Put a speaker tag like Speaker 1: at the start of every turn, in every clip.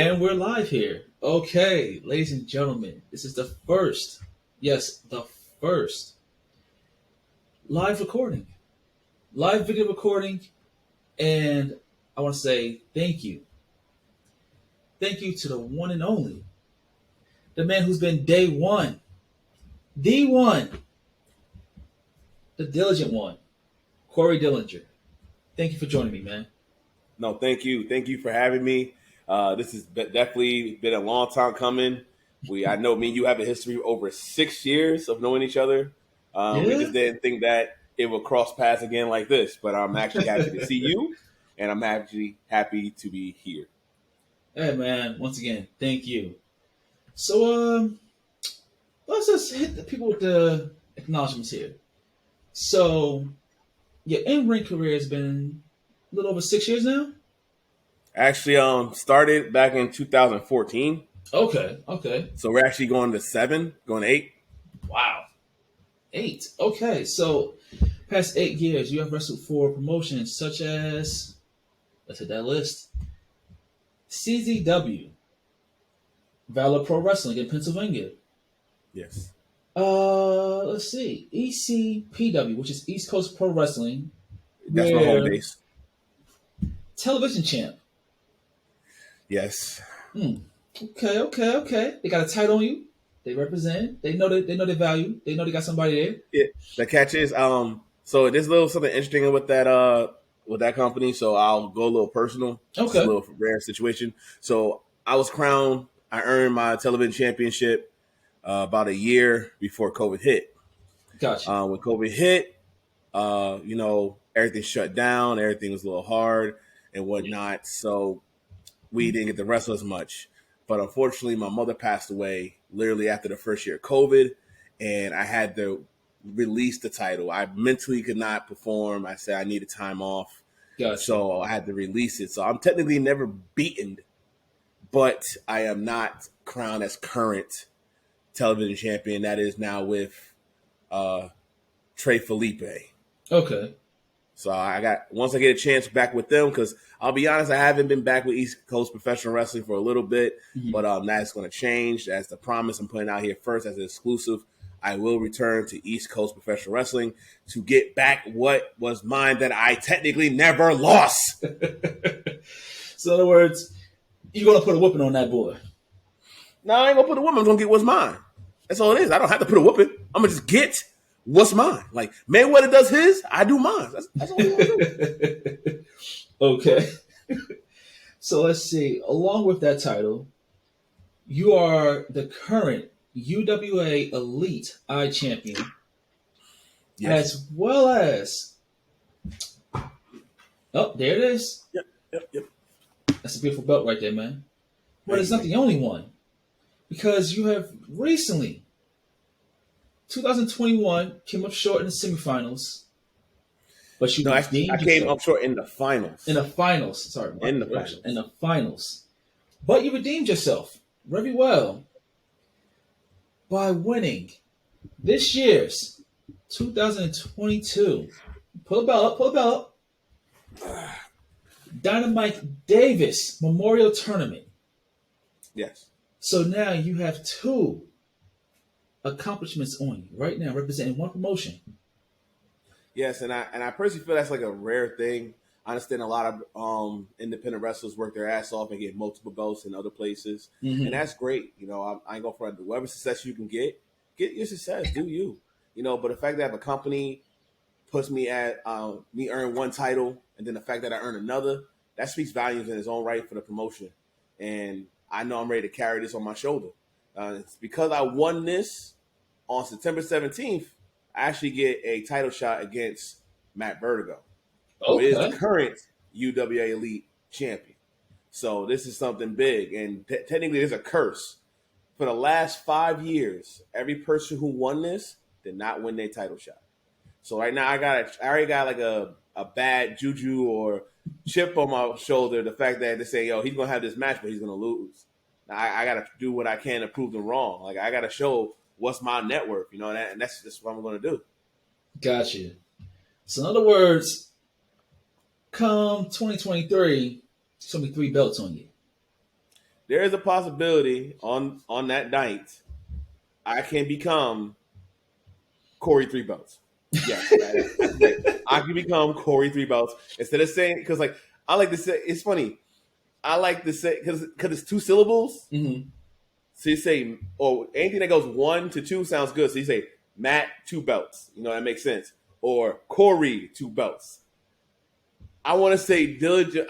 Speaker 1: And we're live here. Okay, ladies and gentlemen, this is the first, yes, the first live recording, live video recording. And I want to say thank you. Thank you to the one and only, the man who's been day one, the one, the diligent one, Corey Dillinger. Thank you for joining me, man.
Speaker 2: No, thank you. Thank you for having me. This has definitely been a long time coming. I know me and you have a history of over 6 years of knowing each other. We just didn't think that it would cross paths again like this, but I'm actually happy to see you, and I'm actually happy to be here.
Speaker 1: Hey, man, once again, thank you. So, let's just hit the people with the acknowledgments here. So, your in-ring career has been a little over 6 years now?
Speaker 2: Actually, started back in 2014.
Speaker 1: Okay.
Speaker 2: So we're actually going to 7, going to 8.
Speaker 1: Wow. 8. Okay, so past 8 years, you have wrestled for promotions such as, let's hit that list, CZW, Valor Pro Wrestling in Pennsylvania.
Speaker 2: Yes.
Speaker 1: Let's see, ECPW, which is East Coast Pro Wrestling.
Speaker 2: That's my home base.
Speaker 1: Television champ.
Speaker 2: Yes.
Speaker 1: Okay. They got a title on you. They represent. They know their value. They know they got somebody there.
Speaker 2: Yeah. The catch is, so there's a little something interesting with that company. So I'll go a little personal.
Speaker 1: Okay.
Speaker 2: It's a little rare situation. So I was crowned. I earned my television championship about a year before COVID hit.
Speaker 1: Gotcha.
Speaker 2: When COVID hit, everything shut down. Everything was a little hard and whatnot. So we didn't get to wrestle as much. But unfortunately, my mother passed away literally after the first year of COVID, and I had to release the title. I mentally could not perform. I said I needed time off.
Speaker 1: Gotcha.
Speaker 2: So I had to release it. So I'm technically never beaten, but I am not crowned as current television champion. That is now with Trey Felipe.
Speaker 1: Okay.
Speaker 2: So once I get a chance back with them, because I'll be honest, I haven't been back with East Coast Professional Wrestling for a little bit, but that's going to change. That's the promise I'm putting out here first as an exclusive. I will return to East Coast Professional Wrestling to get back what was mine that I technically never lost.
Speaker 1: So in other words, you're going to put a whooping on that boy.
Speaker 2: No, I ain't going to put a whooping. I'm going to get what's mine. That's all it is. I don't have to put a whooping. I'm going to just get what's mine. Like Mayweather does his, I do mine. That's all I'm going to do.
Speaker 1: Okay. So let's see. Along with that title, you are the current UWA Elite iChampion.
Speaker 2: Yes.
Speaker 1: As well as, oh, there it is.
Speaker 2: Yep.
Speaker 1: That's a beautiful belt right there, man. But it's not the only one. Because you have recently, 2021, came up short in the semifinals. But I came up short in the finals. In the finals. But you redeemed yourself very well by winning this year's 2022. Pull the bell up. DynaMike Davis Memorial Tournament.
Speaker 2: Yes.
Speaker 1: So now you have 2 accomplishments on you right now, representing one promotion.
Speaker 2: Yes, and I personally feel that's like a rare thing. I understand a lot of independent wrestlers work their ass off and get multiple belts in other places, and that's great. I ain't going for whatever success you can get your success, do you? But the fact that I have a company puts me at me earn one title, and then the fact that I earn another, that speaks volumes in its own right for the promotion. And I know I'm ready to carry this on my shoulder. It's because I won this on September 17th. I actually get a title shot against Matt Vertigo, who is the current UWA Elite champion. So this is something big, and technically there's a curse. For the last 5 years, every person who won this did not win their title shot. So right now I already got like a bad juju or chip on my shoulder. The fact that they say, yo, he's gonna have this match, but he's gonna lose. Now I got to do what I can to prove them wrong. Like I got to show what's my net worth, and that's just what I'm going to do.
Speaker 1: Gotcha. So in other words, come 2023, there's going to be 3 belts on you.
Speaker 2: there is a possibility on that night I can become Corey Three Belts. Yes, that's right. I can become Corey Three Belts instead of saying, because like I like to say, it's funny. I like to say because it's 2 syllables.
Speaker 1: Mm-hmm.
Speaker 2: So you say, or anything that goes 1 to 2 sounds good. So you say Matt 2 belts. You know, that makes sense. Or Corey 2 belts. I want to say diligent.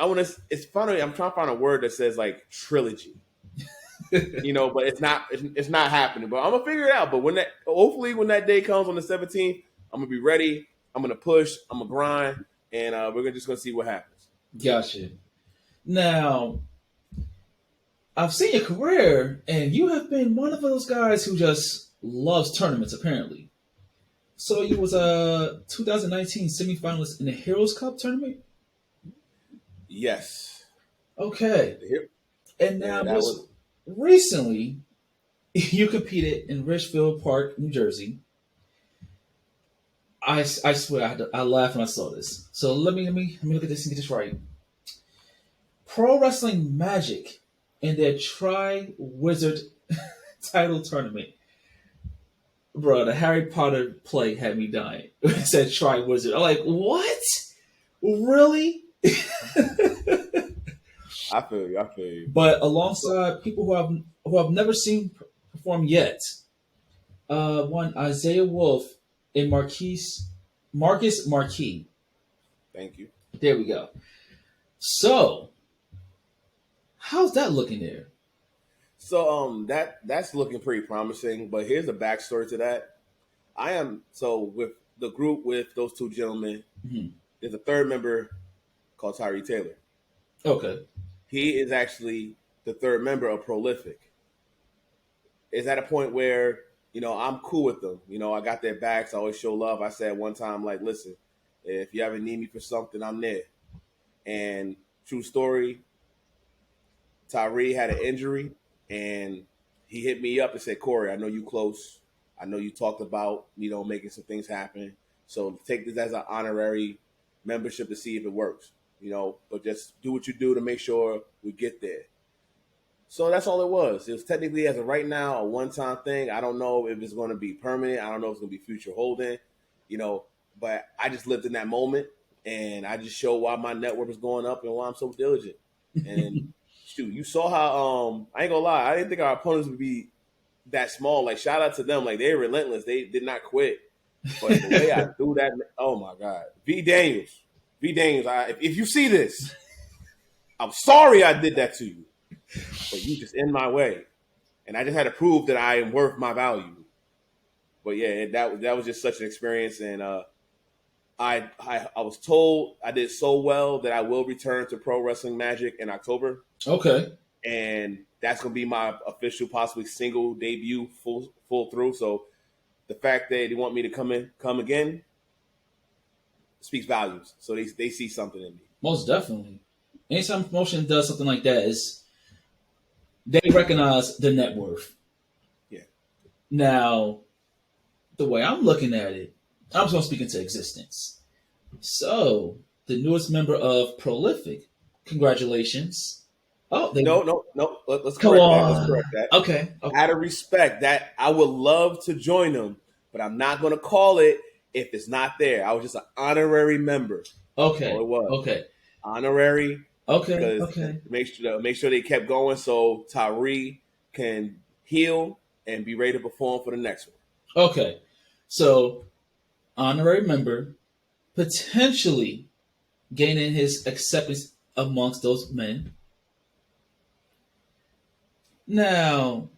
Speaker 2: It's funny. I'm trying to find a word that says like trilogy. You know, but it's not happening. But I'm gonna figure it out. But hopefully when that day comes on the 17th, I'm gonna be ready. I'm gonna push. I'm gonna grind, and we're just gonna see what happens.
Speaker 1: Gotcha. Now, I've seen your career, and you have been one of those guys who just loves tournaments, apparently. So you was a 2019 semifinalist in the Heroes Cup tournament?
Speaker 2: Yes.
Speaker 1: Okay. And now recently, you competed in Richfield Park, New Jersey. I swear, I laughed when I saw this. So let me look at this and get this right. Pro Wrestling Magic in their Tri-Wizard title tournament. Bro, the Harry Potter play had me dying. It said Tri-Wizard. I'm like, what? Really?
Speaker 2: I feel you.
Speaker 1: But alongside people who I've never seen perform yet, one Isaiah Wolf and Marcus Marquis.
Speaker 2: Thank you.
Speaker 1: There we go. So, how's that looking there?
Speaker 2: So that's looking pretty promising. But here's the backstory to that. With the group with those 2 gentlemen. Mm-hmm. There's a 3rd member called Tyree Taylor.
Speaker 1: Okay.
Speaker 2: He is actually the 3rd member of Prolific. It's at a point where, you know, I'm cool with them. You know, I got their backs. I always show love. I said one time, like, listen, if you ever need me for something, I'm there. And true story, Tyree had an injury, and he hit me up and said, Corey, I know you close. I know you talked about, you know, making some things happen. So take this as an honorary membership to see if it works, you know, but just do what you do to make sure we get there. So that's all it was. It was technically, as of right now, a one-time thing. I don't know if it's going to be permanent. I don't know if it's going to be future holding, you know, but I just lived in that moment, and I just showed why my network is going up and why I'm so diligent. And shoot, you saw how, I ain't gonna lie, I didn't think our opponents would be that small. Like, shout out to them. Like, they're relentless. They did not quit. But the way I do that, oh my God. V. Daniels, if you see this, I'm sorry I did that to you. But you just in my way. And I just had to prove that I am worth my value. But yeah, that was just such an experience. And I was told I did so well that I will return to Pro Wrestling Magic in October.
Speaker 1: Okay.
Speaker 2: And that's going to be my official, possibly single debut full through. So the fact that they want me to come again speaks volumes. So they see something in me.
Speaker 1: Most definitely. Anytime promotion does something like that, they recognize the net worth.
Speaker 2: Yeah.
Speaker 1: Now, the way I'm looking at it, I'm just going to speak into existence. So, the newest member of Prolific, congratulations. Oh,
Speaker 2: no. Let's correct that.
Speaker 1: Okay.
Speaker 2: Out of respect, that I would love to join them, but I'm not going to call it if it's not there. I was just an honorary member.
Speaker 1: Okay.
Speaker 2: All it was.
Speaker 1: Okay.
Speaker 2: Honorary.
Speaker 1: Okay.
Speaker 2: Make sure they kept going so Tyree can heal and be ready to perform for the next one.
Speaker 1: Okay. So, honorary member, potentially gaining his acceptance amongst those men. Now,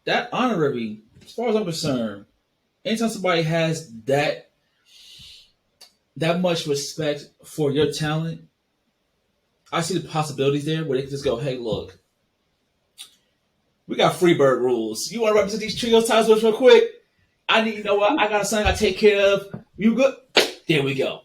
Speaker 1: that honorary, as far as I'm concerned, anytime somebody has that much respect for your talent, I see the possibilities there where they can just go, hey, look, we got Freebird rules. You want to represent these trios titles real quick? I need, you know what? I got something I take care of. You good? There we go.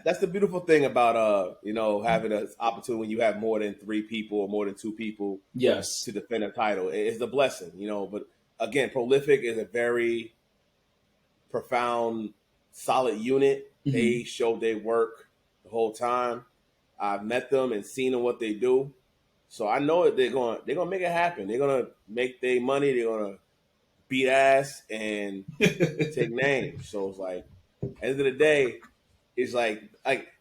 Speaker 2: That's the beautiful thing about having an opportunity when you have more than 3 people or more than 2 people to defend a title. It's the blessing, but again, Prolific is a very profound, solid unit. Mm-hmm. They show their work the whole time. I've met them and seen them what they do. So I know that they're gonna make it happen. They're gonna make their money. They're gonna beat ass and take names. So it's like, at the end of the day, it's like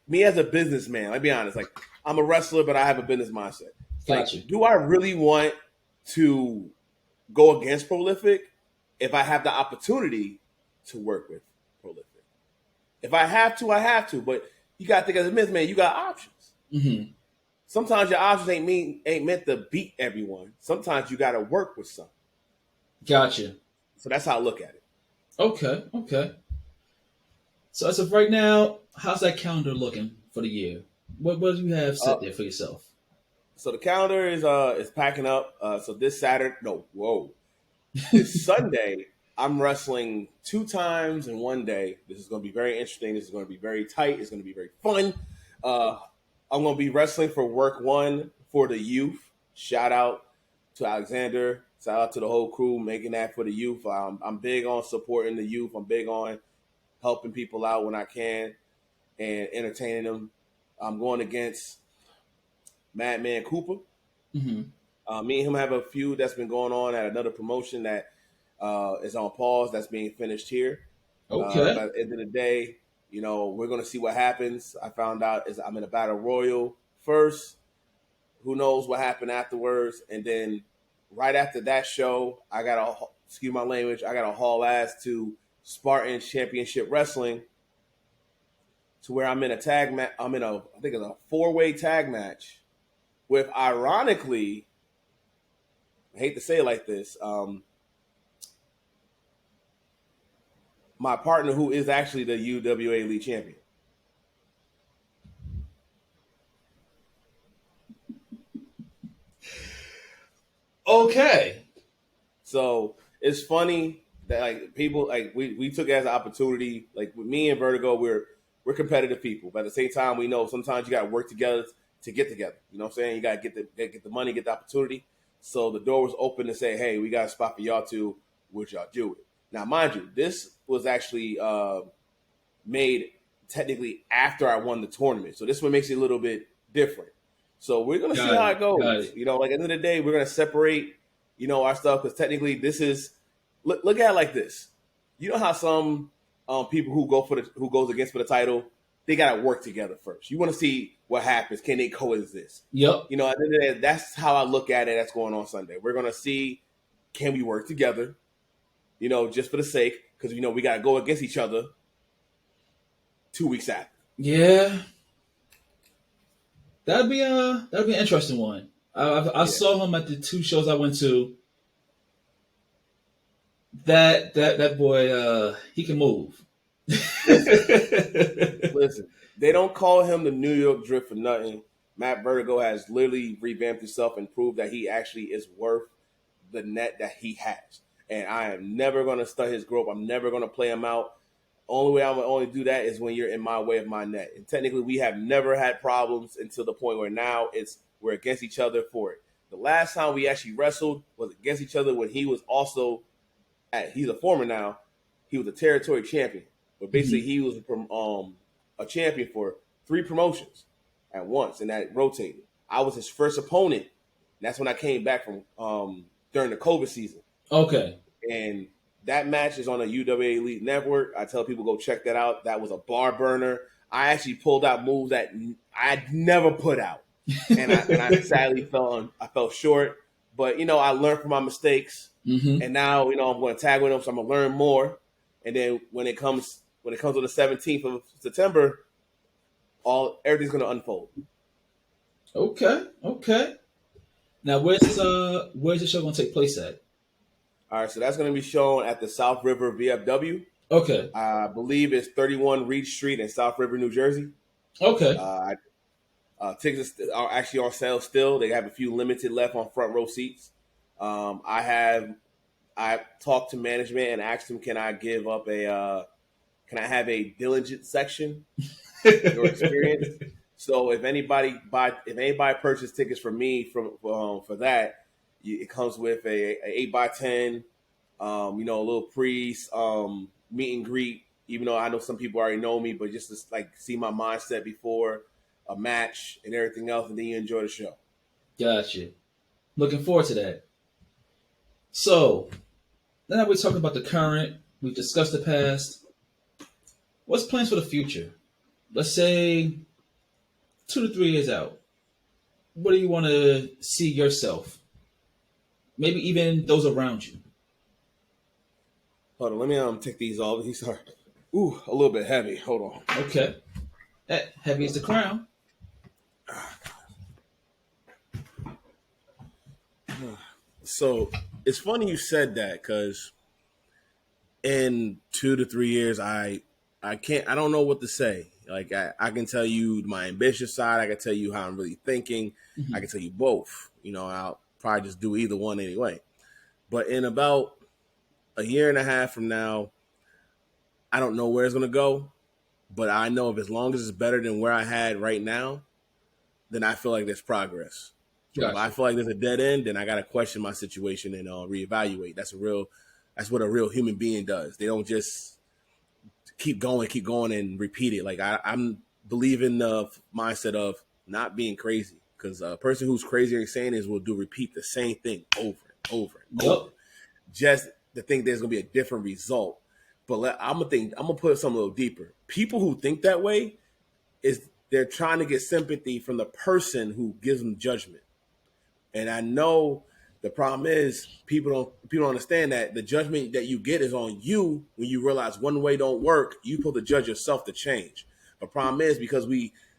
Speaker 2: me as a businessman. I'll be honest. Like, I'm a wrestler, but I have a business mindset. It's
Speaker 1: Gotcha.
Speaker 2: like, do I really want to go against Prolific if I have the opportunity to work with Prolific? If I have to, I have to. But you got to think as a businessman, you got options.
Speaker 1: Mm-hmm.
Speaker 2: Sometimes your options ain't meant to beat everyone. Sometimes you got to work with some.
Speaker 1: Gotcha.
Speaker 2: So that's how I look at it.
Speaker 1: Okay. So as of right now, how's that calendar looking for the year? What do you have set there for yourself?
Speaker 2: So the calendar is packing up. So this this Sunday, I'm wrestling 2 times in one day. This is going to be very interesting. This is going to be very tight. It's going to be very fun. I'm going to be wrestling for Work 1 for the youth. Shout out to Alexander. Shout out to the whole crew making that for the youth. I'm big on supporting the youth. I'm big on helping people out when I can and entertaining them. I'm going against Madman Cooper.
Speaker 1: Mm-hmm.
Speaker 2: Me and him have a feud that's been going on at another promotion that is on pause. That's being finished here.
Speaker 1: Okay.
Speaker 2: But at the end of the day, we're going to see what happens. I found out I'm in a battle royal first. Who knows what happened afterwards? And then right after that show, excuse my language, I got to haul ass to Spartan Championship Wrestling, to where I'm in a tag match. I think it's a 4-way tag match with, ironically, I hate to say it like this, my partner, who is actually the UWA Elite champion.
Speaker 1: Okay.
Speaker 2: So it's funny that people we took it as an opportunity. Like with me and Vertigo, we're competitive people, but at the same time, we know sometimes you got to work together to get together. You know what I'm saying? You got to get the money, get the opportunity. So the door was open to say, hey, we got a spot for y'all too. Would y'all do it? Now, mind you, this was actually made technically after I won the tournament. So this one makes it a little bit different. So we're going to see how it goes. At the end of the day, we're going to separate, our stuff, because technically this is, look at it like this. You know how some people who goes against for the title, they got to work together first. You want to see what happens. Can they coexist?
Speaker 1: Yep.
Speaker 2: At the end of the day, that's how I look at it. That's going on Sunday. We're going to see, can we work together? Just for the sake, because we got to go against each other 2 weeks after.
Speaker 1: Yeah, that'd be an interesting one. I saw him at the 2 shows I went to. That boy, he can move.
Speaker 2: Listen, they don't call him the New York Drift for nothing. Matt Vertigo has literally revamped himself and proved that he actually is worth the net that he has. And I am never going to stunt his growth. I'm never going to play him out. Only way I'm going to only do that is when you're in my way of my net. And technically, we have never had problems until the point where now we're against each other for it. The last time we actually wrestled was against each other when he was also he's a former now. He was a territory champion. But basically, he was a champion for 3 promotions at once, and that rotated. I was his first opponent. And that's when I came back from during the COVID season.
Speaker 1: Okay.
Speaker 2: And that match is on the UWA Elite Network. I tell people go check that out. That was a bar burner. I actually pulled out moves that I'd never put out, and I sadly fell short. But I learned from my mistakes, and now I'm going to tag with them, so I'm going to learn more. And then when it comes on the 17th of September, everything's going to unfold.
Speaker 1: Okay. Now, where's the show going to take place at?
Speaker 2: All right, so that's going to be shown at the South River VFW.
Speaker 1: Okay.
Speaker 2: I believe it's 31 Reed Street in South River, New Jersey.
Speaker 1: Okay.
Speaker 2: Tickets are actually on sale still. They have a few limited left on front row seats. I talked to management and asked them, can I have a diligent section or experience? So if anybody purchased tickets for me for that, it comes with a 8x10, a little pre meet and greet. Even though I know some people already know me, but just to see my mindset before a match and everything else, and then you enjoy the show.
Speaker 1: Gotcha. Looking forward to that. So, now that we're talking about the current, we've discussed the past. What's plans for the future? Let's say 2 to 3 years out. What do you want to see yourself? Maybe even those around you.
Speaker 2: Hold on, let me take these off. These are a little bit heavy. Hold on.
Speaker 1: Okay. Heavy as the crown.
Speaker 2: So it's funny you said that because in 2 to 3 years, I don't know what to say. Like I can tell you my ambitious side. I can tell you how I'm really thinking.
Speaker 1: Mm-hmm.
Speaker 2: I can tell you both. I'll probably just do either one anyway. But in about a year and a half from now, I don't know where it's going to go. But I know if as long as it's better than where I had right now, then I feel like there's progress. Gotcha. If I feel like there's a dead end, then I got to question my situation and reevaluate. That's what a real human being does. They don't just keep going and repeat it. Like I'm believing the mindset of not being crazy, because a person who's crazy or insane will repeat the same thing over and over and over, just to think there's gonna be a different result. But I'm gonna put something a little deeper. People who think that way they're trying to get sympathy from the person who gives them judgment. And I know the problem is people don't understand that the judgment that you get is on you when you realize one way don't work. You're supposed to judge yourself to change. The problem is because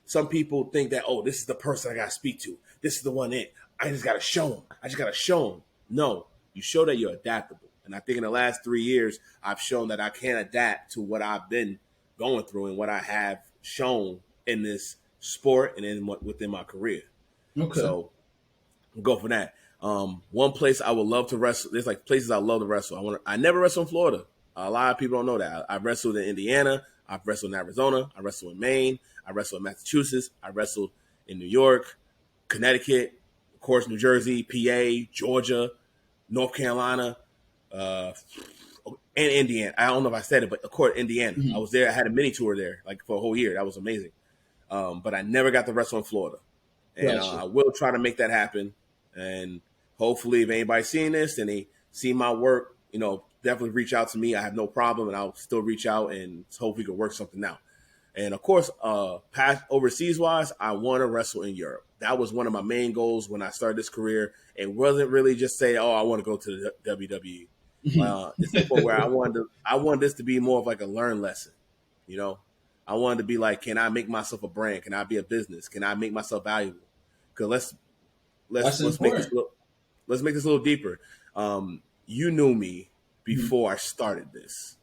Speaker 2: some people think that, oh, this is the person I got to speak to. This is the one I just got to show them. No, you show that you're adaptable. And I think in the last 3 years, I've shown that I can adapt to what I've been going through and what I have shown in this sport and within my career.
Speaker 1: Okay.
Speaker 2: So go for that. One place I would love to wrestle. There's like places I love to wrestle. I never wrestle in Florida. A lot of people don't know that. I've wrestled in Indiana. I've wrestled in Arizona. I wrestled in Maine. I wrestled in Massachusetts. I wrestled in New York, Connecticut, of course, New Jersey, PA, Georgia, North Carolina, and Indiana. I don't know if I said it, but of course, Indiana. Mm-hmm. I was there. I had a mini tour there, like for a whole year. That was amazing. But I never got to wrestle in Florida, and I will try to make that happen. And hopefully, if anybody's seeing this and they see my work, definitely reach out to me. I have no problem, and I'll still reach out and hope we can work something out. And of course, past overseas wise, I want to wrestle in Europe. That was one of my main goals when I started this career. It wasn't really just say, "Oh, I want to go to the WWE." It's the point where I wanted this to be more of like a learn lesson. I wanted to be like, can I make myself a brand? Can I be a business? Can I make myself valuable? Because let's make this a little deeper. You knew me before I started this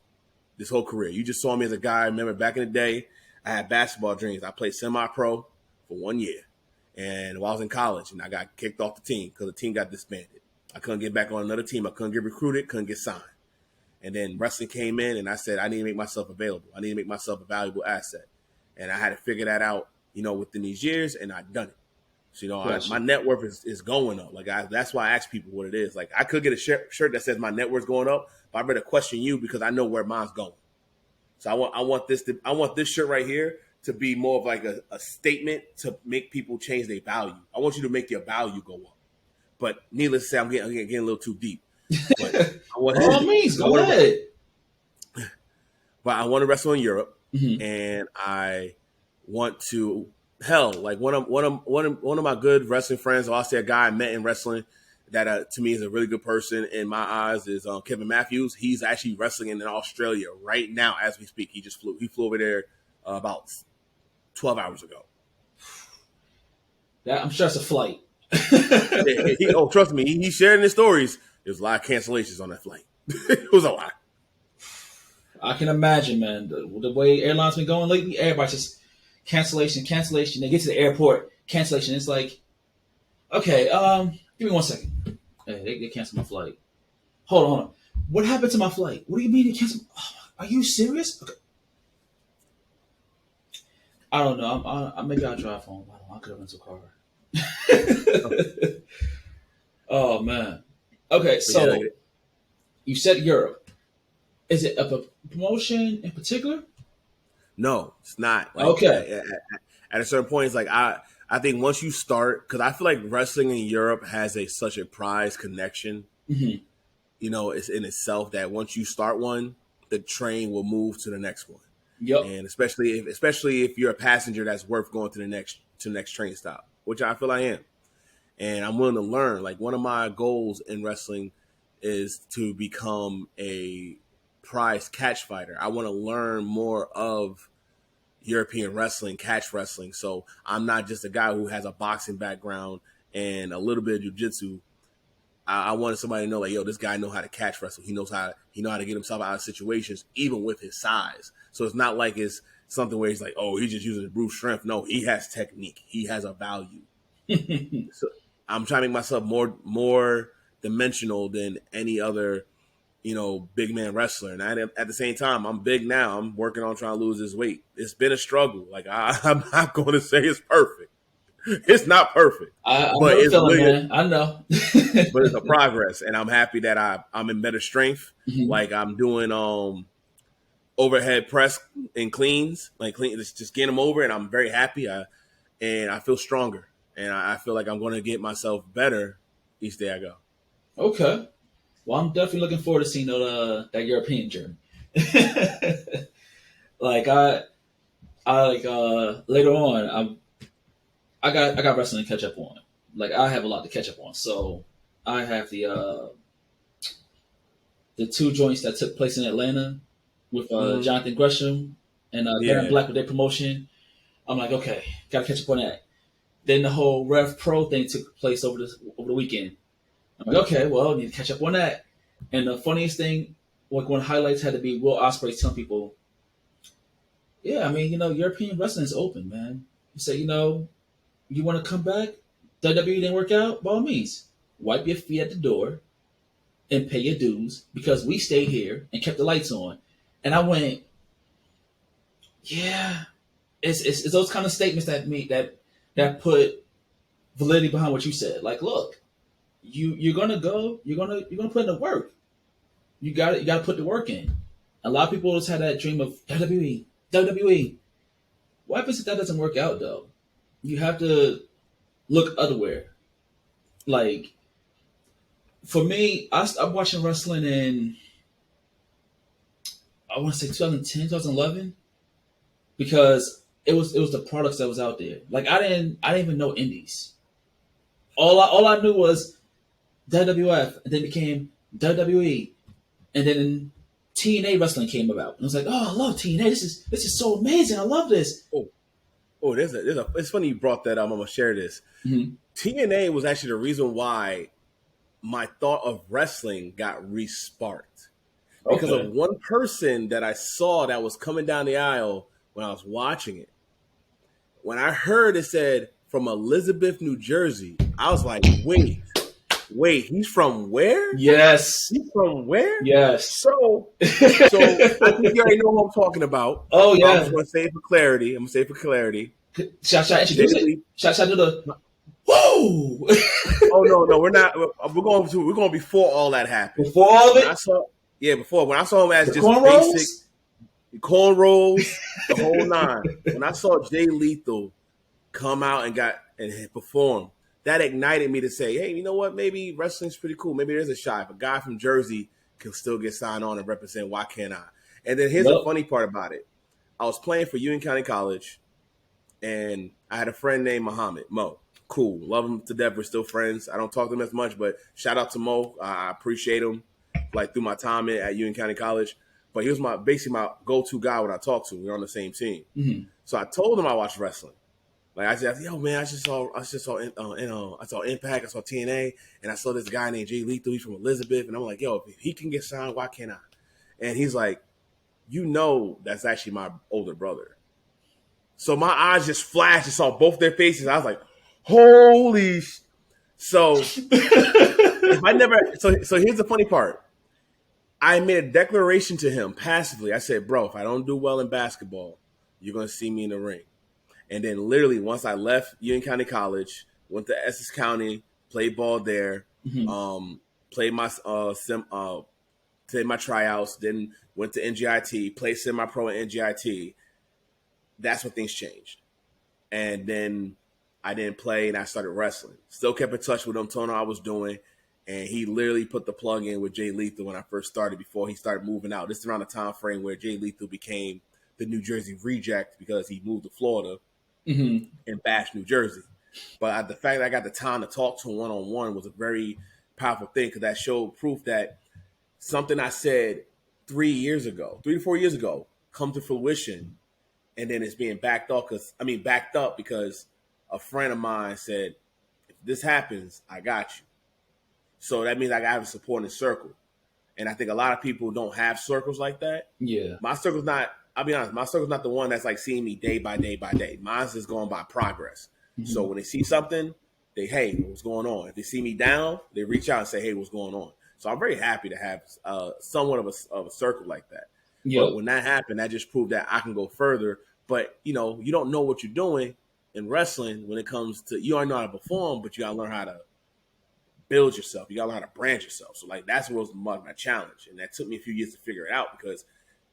Speaker 2: whole career. You just saw me as a guy. I remember back in the day, I had basketball dreams. I played semi-pro for 1 year. And while I was in college, and I got kicked off the team because the team got disbanded. I couldn't get back on another team. I couldn't get recruited, couldn't get signed. And then wrestling came in, and I said, I need to make myself available. I need to make myself a valuable asset. And I had to figure that out, within these years, and I've done it. So, my net worth is going up. Like that's why I ask people what it is. Like I could get a shirt that says my net worth's going up, but I better question you because I know where mine's going. So I want this shirt right here to be more of like a statement to make people change their value. I want you to make your value go up. But needless to say, I'm getting a little too deep. But
Speaker 1: go ahead.
Speaker 2: But I want to wrestle in Europe,
Speaker 1: mm-hmm.
Speaker 2: and I want to. Hell, like one of my good wrestling friends, or I'll say a guy I met in wrestling that to me is a really good person in my eyes is Kevin Matthews. He's actually wrestling in Australia right now as we speak. He flew over there about 12 hours ago.
Speaker 1: I'm sure it's a flight.
Speaker 2: Trust me, he shared in his stories. There's a lot of cancellations on that flight. It was a lot.
Speaker 1: I can imagine, man. The way airlines been going lately, everybody's just cancellation. They get to the airport, cancellation. It's like, okay, give me 1 second. Hey, they canceled my flight. Hold on. What happened to my flight? What do you mean they canceled? Oh, are you serious? Okay. I don't know. Maybe I'll drive home. I could have rented a car. Oh man. Okay, so you said Europe. Is it a promotion in particular?
Speaker 2: No, it's not. Like,
Speaker 1: okay.
Speaker 2: At a certain point, it's like I think once you start, because I feel like wrestling in Europe has such a prized connection, it's in itself that once you start one, the train will move to the next one.
Speaker 1: Yep.
Speaker 2: And especially if you're a passenger, that's worth going to the next train stop, which I feel I am. And I'm willing to learn. Like, one of my goals in wrestling is to become a prize catch fighter. I want to learn more of European wrestling, catch wrestling. So I'm not just a guy who has a boxing background and a little bit of jiu-jitsu. I wanted somebody to know, like, yo, this guy knows how to catch wrestle. He knows how to get himself out of situations, even with his size. So it's not like it's something where he's like, oh, he's just using brute strength. No, he has technique. He has a value. So I'm trying to make myself more dimensional than any other, big man wrestler. And at the same time, I'm big now. I'm working on trying to lose this weight. It's been a struggle. Like, I'm not going to say it's perfect. It's not perfect.
Speaker 1: But it's feeling, man. I know.
Speaker 2: But it's a progress. And I'm happy that I'm in better strength. Like, I'm doing overhead press and cleans. Like, just getting them over. And I'm very happy. And I feel stronger. And I feel like I'm going to get myself better each day I go.
Speaker 1: Okay. Well, I'm definitely looking forward to seeing that European journey. Like, I later on, I got wrestling to catch up on. Like, I have a lot to catch up on. So I have the 2 joints that took place in Atlanta with Jonathan Gresham and Darren Black with their promotion. I'm like, okay, gotta catch up on that. Then the whole Rev Pro thing took place over the weekend. I'm like, okay, well, I need to catch up on that. And the funniest thing, like, one of the highlights had to be Will Ospreay telling people, yeah, I mean, European wrestling is open, man. He said, you want to come back? WWE didn't work out? By all means, wipe your feet at the door and pay your dues, because we stayed here and kept the lights on. And I went, yeah, it's those kind of statements that put validity behind what you said. Like, look, you're gonna go, you're gonna put in the work. You got to put the work in. A lot of people just had that dream of WWE. What happens if that doesn't work out, though? You have to look otherwhere. Like, for me, I stopped watching wrestling in, I want to say 2010, 2011, because it was the products that was out there. Like, I didn't even know indies. All I knew was WWF, and then became WWE, and then TNA wrestling came about. And I was like, oh, I love TNA. This is so amazing. I love this.
Speaker 2: It's funny you brought that up. I'm gonna share this. TNA was actually the reason why my thought of wrestling got re-sparked, because of one person that I saw that was coming down the aisle when I was watching it. When I heard it said from Elizabeth, New Jersey, I was like, wait, he's from where?
Speaker 1: Yes.
Speaker 2: He's from where?
Speaker 1: Yes.
Speaker 2: So I think you already know what I'm talking about.
Speaker 1: Oh, yeah.
Speaker 2: I'm just going to say it for clarity.
Speaker 1: Should I introduce it? Should I do the whoa?
Speaker 2: Oh, no, we're not. We're going before all that happened.
Speaker 1: Before all of it?
Speaker 2: When I saw him as just
Speaker 1: cornrows?
Speaker 2: basic cornrows, the whole nine. When I saw Jay Lethal come out and perform, that ignited me to say, hey, you know what? Maybe wrestling's pretty cool. Maybe there's a shot. If a guy from Jersey can still get signed on and represent, why can't I? And then here's the funny part about it. I was playing for Union County College, and I had a friend named Mo. Cool. Love him to death. We're still friends. I don't talk to him as much, but shout out to Mo. I appreciate him, like, through my time at Union County College. But he was basically my go-to guy when I talked to him. We were on the same team. So I told him I watched wrestling. Like, I said, yo, man, I saw Impact, I saw TNA, and I saw this guy named Jay Lethal. He's from Elizabeth, and I'm like, yo, if he can get signed, why can't I? And he's like, that's actually my older brother. So my eyes just flashed and saw both their faces. I was like, holy. So if I never. So here's the funny part. I made a declaration to him passively. I said, bro, if I don't do well in basketball, you're going to see me in the ring. And then literally once I left Union County College, went to Essex County, played ball there, played my tryouts, then went to NGIT, played semi-pro at NGIT. That's when things changed. And then I didn't play and I started wrestling. Still kept in touch with him, told him I was doing. And he literally put the plug in with Jay Lethal when I first started before he started moving out. This is around the time frame where Jay Lethal became the New Jersey Reject because he moved to Florida and bashed New Jersey. But the fact that I got the time to talk to him one-on-one was a very powerful thing because that showed proof that something I said 3 to 4 years ago, come to fruition, and then it's being backed up because a friend of mine said, if this happens, I got you. So that means I got a supporting circle. And I think a lot of people don't have circles like that.
Speaker 1: Yeah.
Speaker 2: My circle's not, I'll be honest, my circle's not the one that's like seeing me day by day by day. Mine's just going by progress. So when they see something, they, hey, what's going on? If they see me down, they reach out and say, hey, what's going on? So I'm very happy to have somewhat of a circle like that. Yep. But when that happened, that just proved that I can go further. But, you don't know what you're doing in wrestling when it comes to, you already know how to perform, but you got to learn how to build yourself. You got to learn how to brand yourself. So, like, that's what was my challenge. And that took me a few years to figure it out because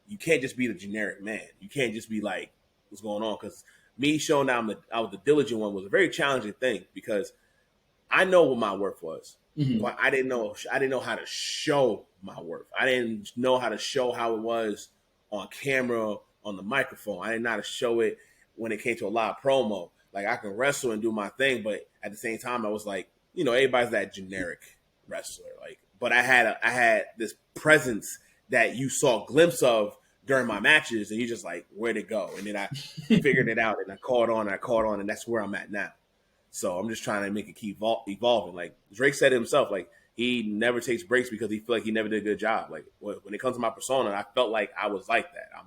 Speaker 2: you can't just be the generic man. You can't just be like, what's going on? Because me showing that I was the diligent one was a very challenging thing because I know what my worth was. But I didn't know how to show my worth. I didn't know how to show how it was on camera, on the microphone. I didn't know how to show it when it came to a live promo. Like, I can wrestle and do my thing, but at the same time, I was like, everybody's that generic wrestler. Like, but I had this presence that you saw a glimpse of during my matches, and you just like, where'd it go? And then I figured it out, and I caught on, and that's where I'm at now. So I'm just trying to make it keep evolving. Like Drake said himself, like he never takes breaks because he feel like he never did a good job. Like when it comes to my persona, I felt like I was like that. I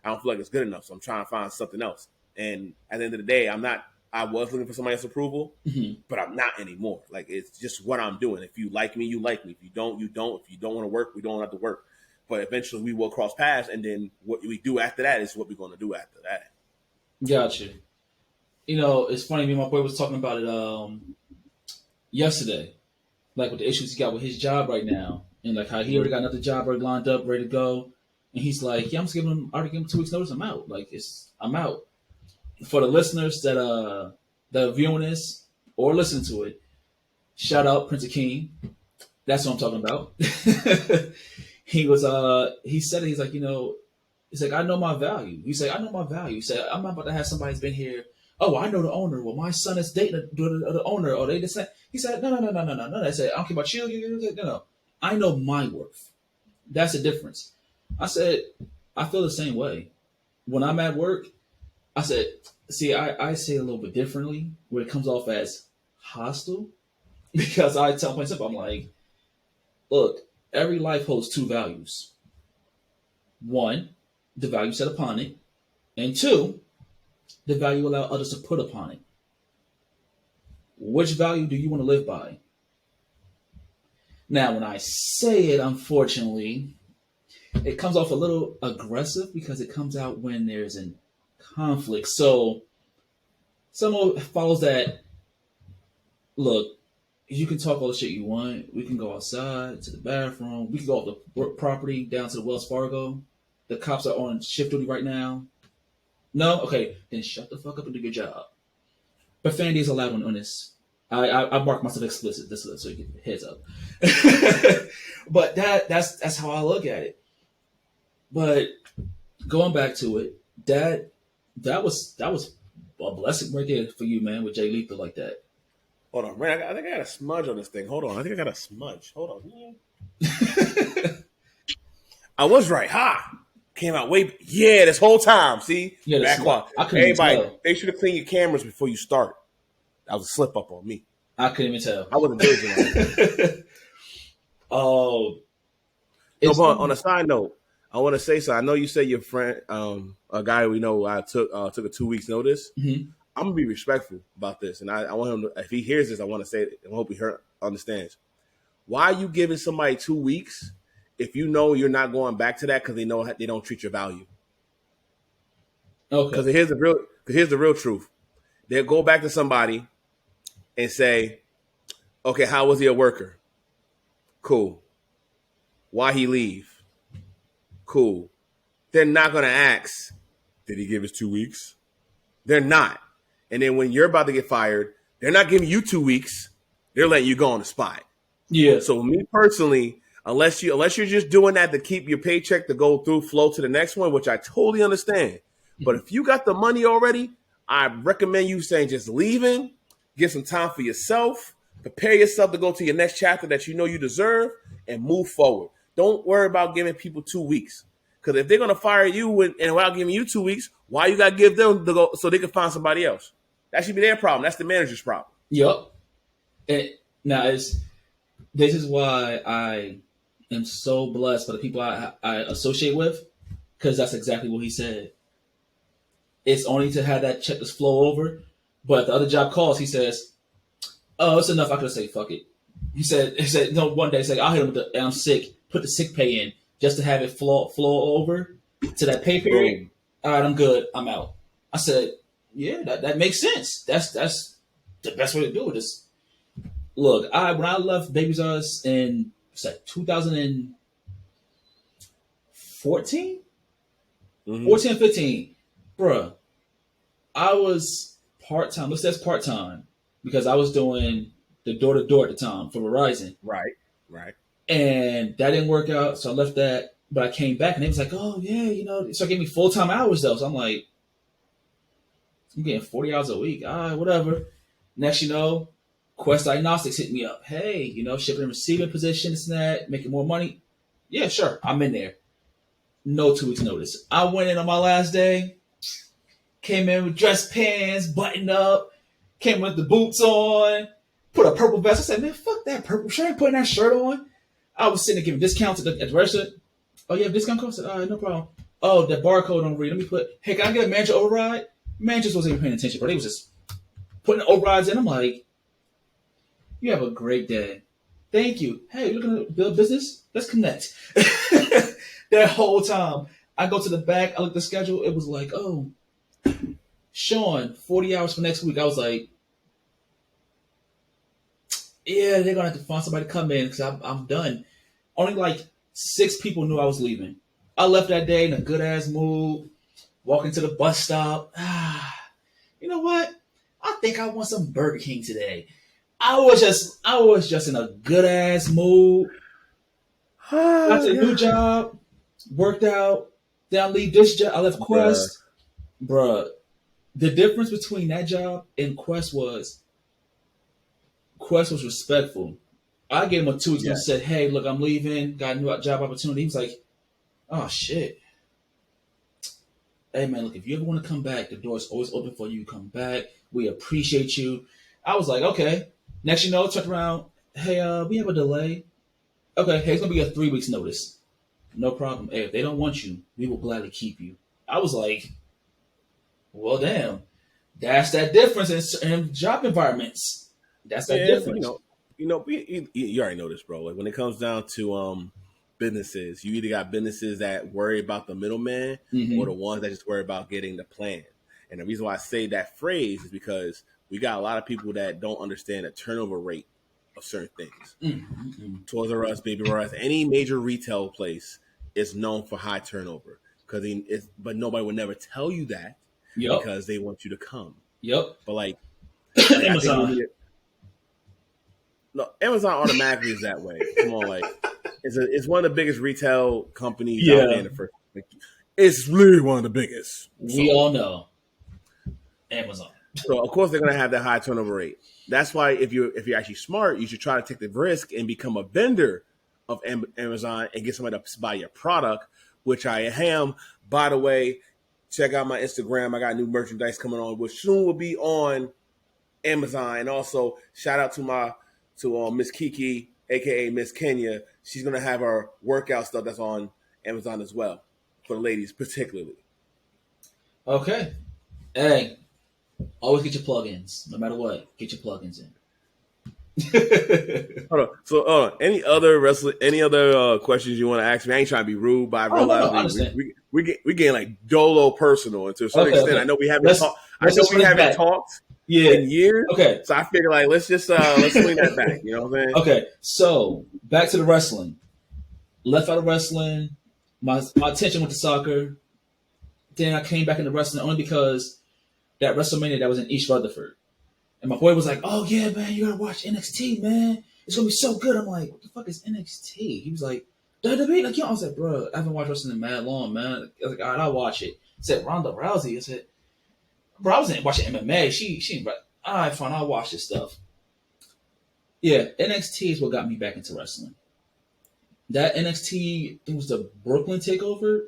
Speaker 2: don't feel like it's good enough, so I'm trying to find something else. And at the end of the day, I was looking for somebody else's approval, but I'm not anymore. Like, it's just what I'm doing. If you like me, you like me. If you don't, you don't. If you don't want to work, we don't have to work. But eventually we will cross paths, and then what we do after that is what we're going to do after that.
Speaker 1: Gotcha. It's funny, me and my boy was talking about it yesterday, like with the issues he got with his job right now, and like how he already got another job already lined up, ready to go. And he's like, yeah, I already giving him 2 weeks notice, I'm out. Like, I'm out. For the listeners that are viewing this or listening to it, shout out Prince Akeem. That's what I'm talking about. He said it, he's like, he's like, I know my value. He said, I know my value. He said, I'm not about to have somebody who's been here. Oh, I know the owner. Well, my son is dating the owner. Or they just said, he said, no. I said, I don't care about you. No. I know my worth. That's the difference. I said, I feel the same way. When I'm at work, I said, see, I say it a little bit differently where it comes off as hostile because I tell myself, I'm like, look, every life holds two values. One, the value set upon it. And two, the value you allow others to put upon it. Which value do you want to live by? Now, when I say it, unfortunately, it comes off a little aggressive because it comes out when there's an conflict. So someone follows that, look, you can talk all the shit you want. We can go outside to the bathroom. We can go off the work property down to the Wells Fargo. The cops are on shift duty right now. No? Okay, then shut the fuck up and do your job. Profanity is allowed on this. I mark myself explicit, this so you get the heads up. But that's how I look at it. But going back to it, that was a blessing right there for you, man, with Jay Lethal like that.
Speaker 2: Hold on, man. I think I got a smudge on this thing. Hold on. I think I got a smudge. Hold on. I was right. Ha! Came out this whole time. See?
Speaker 1: Yeah,
Speaker 2: back on. Everybody, they should have cleaned your cameras before you start. That was a slip up on me.
Speaker 1: I couldn't even tell.
Speaker 2: I wasn't doing
Speaker 1: Oh.
Speaker 2: No, but on a side note, I want to say so. I know you said your friend, a guy we know, I took a 2 weeks notice.
Speaker 1: Mm-hmm.
Speaker 2: I'm gonna be respectful about this, and I want him to, if he hears this, I want to say it, and I hope he understands. Why are you giving somebody 2 weeks if you know you're not going back to that because they know they don't treat your value?
Speaker 1: Okay.
Speaker 2: Because here's the real truth. They'll go back to somebody and say, "Okay, how was he a worker? Cool. Why he leave? Cool." They're not gonna ask, "Did he give us 2 weeks?" They're not. And then when you're about to get fired, they're not giving you 2 weeks. They're letting you go on the spot.
Speaker 1: Yeah.
Speaker 2: So me personally, unless you're just doing that to keep your paycheck to go through flow to the next one, which I totally understand. But if you got the money already, I recommend you saying just leaving, get some time for yourself, prepare yourself to go to your next chapter that you know you deserve, and move forward. Don't worry about giving people 2 weeks. Because if they're going to fire you and without giving you 2 weeks, why you got to give them to go so they can find somebody else? That should be their problem. That's the manager's problem.
Speaker 1: Yep. This is why I am so blessed by the people I associate with, because that's exactly what he said. It's only to have that checklist flow over, but if the other job calls, he says, "Oh, it's enough. I could say fuck it." He said, no. One day, he's like, "I'll hit him with the I'm sick. Put the sick pay in just to have it flow over to that pay period. All right, I'm good. I'm out." I said, "Yeah, that makes sense. That's the best way to do it." Is look, when I left Babies R Us in 2014, 14 and 15, bruh, I was part-time. Let's say that's part-time because I was doing the door-to-door at the time for Verizon.
Speaker 2: Right.
Speaker 1: And that didn't work out, so I left that. But I came back, and they was like, "Oh, yeah, So I gave me full-time hours, though. So I'm like, I'm getting 40 hours a week. All right, whatever. Next, Quest Diagnostics hit me up. Hey, shipping and receiving position, this and that, making more money. Yeah, sure. I'm in there. No 2 weeks notice. I went in on my last day, came in with dress pants, buttoned up, came with the boots on, put a purple vest. I said, "Man, fuck that purple shirt. I ain't putting that shirt on." I was sitting there giving discounts at the register. "Oh, you have discount code?" I said, "All right, no problem." "Oh, that barcode don't read. Let me put, hey, can I get a manager override?" Man just wasn't even paying attention, but he was just putting overrides in. I'm like, "You have a great day. Thank you. Hey, you're looking to build business? Let's connect." That whole time, I go to the back, I look at the schedule. It was like, "Oh, Sean, 40 hours for next week." I was like, "Yeah, they're going to have to find somebody to come in because I'm done." Only like 6 people knew I was leaving. I left that day in a good-ass mood, walking to the bus stop. You know what? I think I want some Burger King today. I was just in a good-ass mood. Got to a new job, worked out. Then I leave this job. I left Quest. Bruh, the difference between that job and Quest was respectful. I gave him a 2 weeks and said, "Hey, look, I'm leaving. Got a new job opportunity." He was like, "Oh, shit. Hey, man, look, if you ever want to come back, the door's always open for you. Come back. We appreciate you." I was like, okay. Next, turned around. "Hey, we have a delay." "Okay, hey, it's going to be a 3 weeks notice." "No problem. Hey, if they don't want you, we will gladly keep you." I was like, well, damn. That's that difference in job environments. That's that difference.
Speaker 2: You already know this, bro. Like when it comes down to businesses, you either got businesses that worry about the middleman or the ones that just worry about getting the plan. And the reason why I say that phrase is because we got a lot of people that don't understand the turnover rate of certain things. Toys R Us, Baby R Us, any major retail place is known for high turnover but nobody would never tell you that because they want you to come.
Speaker 1: Yep.
Speaker 2: But like
Speaker 1: Amazon.
Speaker 2: No, Amazon automatically is that way. Come on, like it's one of the biggest retail companies out there in the first. It's literally one of the biggest.
Speaker 1: We all know Amazon.
Speaker 2: So of course they're gonna have that high turnover rate. That's why if you're actually smart, you should try to take the risk and become a vendor of Amazon and get somebody to buy your product, which I am. By the way, check out my Instagram. I got new merchandise coming on, which soon will be on Amazon. And also shout out to Miss Kiki, aka Miss Kenya. She's gonna have her workout stuff that's on Amazon as well for the ladies, particularly.
Speaker 1: Okay. Hey, always get your plugins, no matter what. Get your plugins in.
Speaker 2: Hold on. So, any other questions you want to ask me? I ain't trying to be rude, but I realize we getting like dolo personal, and to a certain extent, okay. I know we haven't talked. I know we haven't talked in years. Okay, so I figure like let's swing that back. You know what I'm saying?
Speaker 1: Okay, so back to the wrestling. Left out of wrestling. My attention went to soccer. Then I came back into wrestling only because that WrestleMania that was in East Rutherford. And my boy was like, "Oh yeah, man, you gotta watch NXT, man. It's gonna be so good." I'm like, "What the fuck is NXT?" He was like, "WWE." Like, I was like, "Bro, I haven't watched wrestling in mad long, man." I was like, "All right, I'll watch it." He said Ronda Rousey. I said, "Bro, I wasn't watching MMA. She, all right, fine, I'll watch this stuff." Yeah, NXT is what got me back into wrestling. That NXT, it was the Brooklyn Takeover.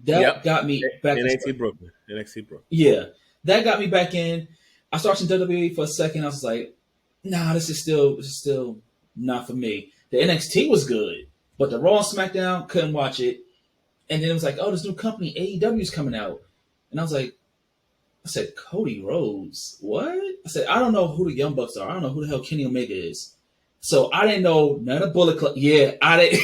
Speaker 1: That got me back.
Speaker 2: NXT Brooklyn. NXT Brooklyn.
Speaker 1: Yeah, that got me back in. I started watching WWE for a second. I was like, "Nah, this is still not for me." The NXT was good, but the Raw and SmackDown couldn't watch it. And then it was like, "Oh, this new company AEW is coming out," and I said, "Cody Rhodes, what?" I said, "I don't know who the Young Bucks are. I don't know who the hell Kenny Omega is." So I didn't know none of Bullet Club. Yeah, I didn't.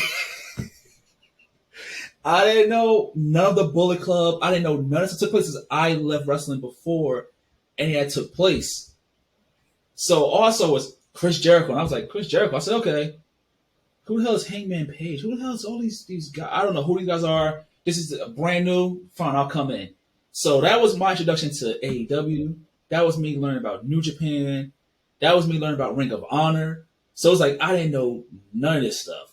Speaker 1: I didn't know none of the Bullet Club. I didn't know none of this took place because I left wrestling before any of that took place. So also was Chris Jericho, and I was like, Chris Jericho. I said, okay, who the hell is Hangman Page? Who the hell is all these guys? I don't know who these guys are. This is brand new. Fine, I'll come in. So that was my introduction to AEW. That was me learning about New Japan. That was me learning about Ring of Honor. So it's like I didn't know none of this stuff.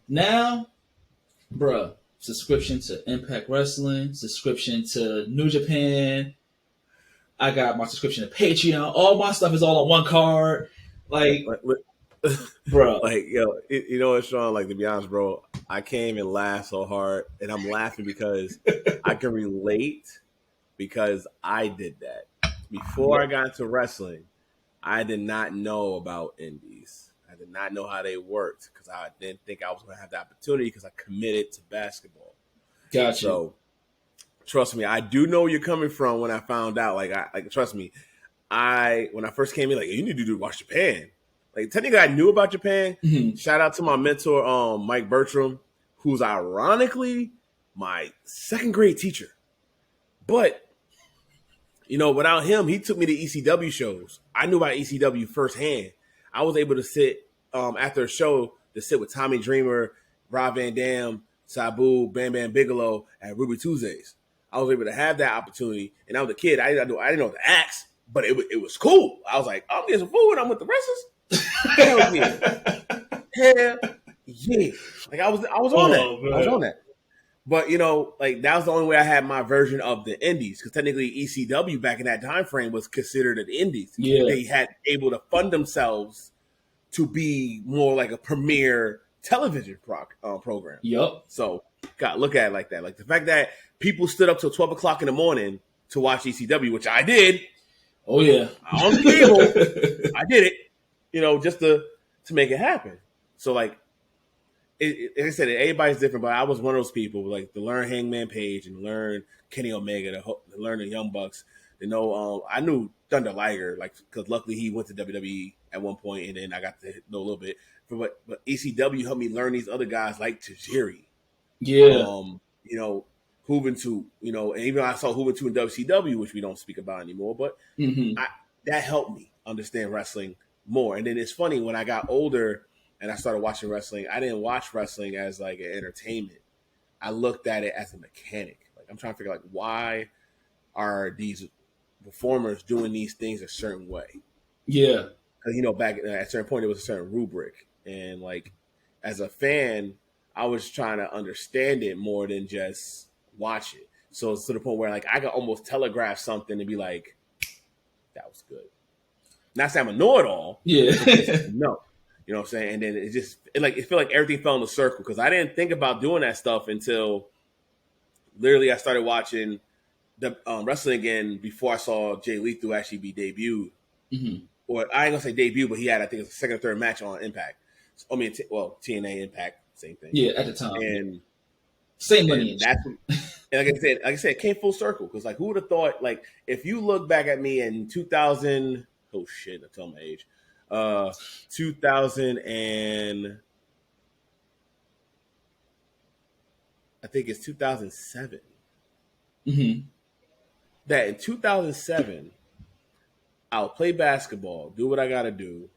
Speaker 1: Now, bruh, subscription to Impact Wrestling, subscription to New Japan. I got my subscription to Patreon. All my stuff is all on one card. Like bro.
Speaker 2: Like, yo, you know what, Sean? Like, to be honest, bro, I came and laughed so hard, and I'm laughing because I can relate because I did that. Before I got into wrestling, I did not know about indies. I did not know how they worked because I didn't think I was going to have the opportunity because I committed to basketball.
Speaker 1: Gotcha.
Speaker 2: So, trust me, I do know where you're coming from when I found out. Trust me, when I first came in, like, you need to watch Japan. Like, technically, I knew about Japan.
Speaker 1: Mm-hmm.
Speaker 2: Shout out to my mentor, Mike Bertram, who's ironically my second grade teacher. But, you know, without him, he took me to ECW shows. I knew about ECW firsthand. I was able to sit after a show to sit with Tommy Dreamer, Rob Van Dam, Sabu, Bam Bam Bigelow at Ruby Tuesdays. I was able to have that opportunity. And I was a kid. I didn't know what to ask, but it was cool. I was like, I'm getting some food. I'm with the wrestlers. Hell yeah. Hell yeah. Like I was on that. Man. I was on that. But, you know, like that was the only way I had my version of the indies because technically ECW back in that time frame was considered an indies.
Speaker 1: Yeah.
Speaker 2: They had able to fund themselves to be more like a premier television program.
Speaker 1: Yep.
Speaker 2: So, God, look at it like that. Like the fact that people stood up till 12 o'clock in the morning to watch ECW, which I did.
Speaker 1: Oh, yeah.
Speaker 2: On the cable. I did it, you know, just to make it happen. So, like like I said, everybody's different, but I was one of those people, like, to learn Hangman Page and learn Kenny Omega, to learn the Young Bucks. You know, I knew Thunder Liger, like, because luckily he went to WWE at one point, and then I got to know a little bit. But ECW helped me learn these other guys like Tajiri.
Speaker 1: Yeah.
Speaker 2: You know, Juventud, you know, and even I saw Juventud in WCW, which we don't speak about anymore, but that helped me understand wrestling more. And then it's funny, when I got older and I started watching wrestling, I didn't watch wrestling as like an entertainment. I looked at it as a mechanic. Like, I'm trying to figure out, like, why are these performers doing these things a certain way?
Speaker 1: Yeah.
Speaker 2: Because, you know, back at a certain point, there was a certain rubric. And, like, as a fan, I was trying to understand it more than just watch it. So it's to the point where, like, I could almost telegraph something and be like, that was good. Not saying I'm a know-it-all.
Speaker 1: Yeah.
Speaker 2: No. You know what I'm saying? And then it felt like everything fell in a circle because I didn't think about doing that stuff until literally I started watching the wrestling again before I saw Jay Lethal actually be debuted.
Speaker 1: Mm-hmm.
Speaker 2: Or I ain't gonna say debut, but he had, I think, a second or third match on Impact. I mean, TNA Impact, same thing.
Speaker 1: Yeah, at the time.
Speaker 2: And
Speaker 1: same lineage.
Speaker 2: And like I said, it came full circle because, like, who would have thought? Like, if you look back at me in 2000, oh shit, I tell my age. 2000 and I think it's 2007.
Speaker 1: Mm-hmm.
Speaker 2: That in 2007, I'll play basketball, do what I got to do,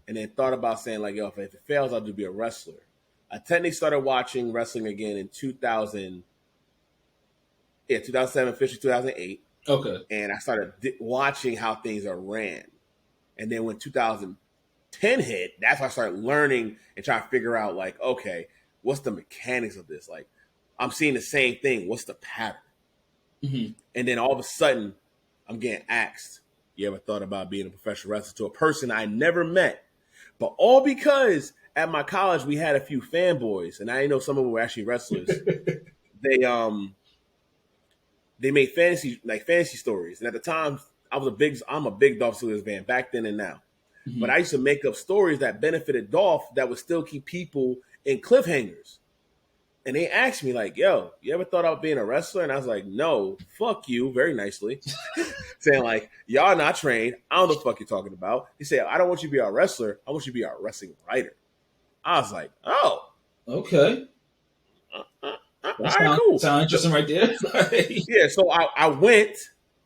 Speaker 2: and then thought about saying, like, yo, if it fails, I'll just be a wrestler. I technically started watching wrestling again in 2000. Yeah, 2007, officially 2008.
Speaker 1: Okay.
Speaker 2: and I started watching how things are ran. And then when 2010 hit, that's when I started learning and trying to figure out, like, okay, what's the mechanics of this? Like, I'm seeing the same thing. What's the pattern?
Speaker 1: Mm-hmm.
Speaker 2: And then all of a sudden, I'm getting asked, you ever thought about being a professional wrestler, to a person I never met? But all because at my college, we had a few fanboys, and I know some of them were actually wrestlers. They made fantasy stories. And at the time, I'm a big Dolph Ziggler fan back then and now.
Speaker 1: Mm-hmm.
Speaker 2: But I used to make up stories that benefited Dolph that would still keep people in cliffhangers. And they asked me, like, yo, you ever thought about being a wrestler? And I was like, no, fuck you, very nicely. Saying, like, y'all not trained. I don't know what the fuck you're talking about. He said, I don't want you to be a wrestler. I want you to be a wrestling writer. I was like, oh.
Speaker 1: Okay.
Speaker 2: All right, cool.
Speaker 1: Sound interesting right there.
Speaker 2: Yeah, so I went,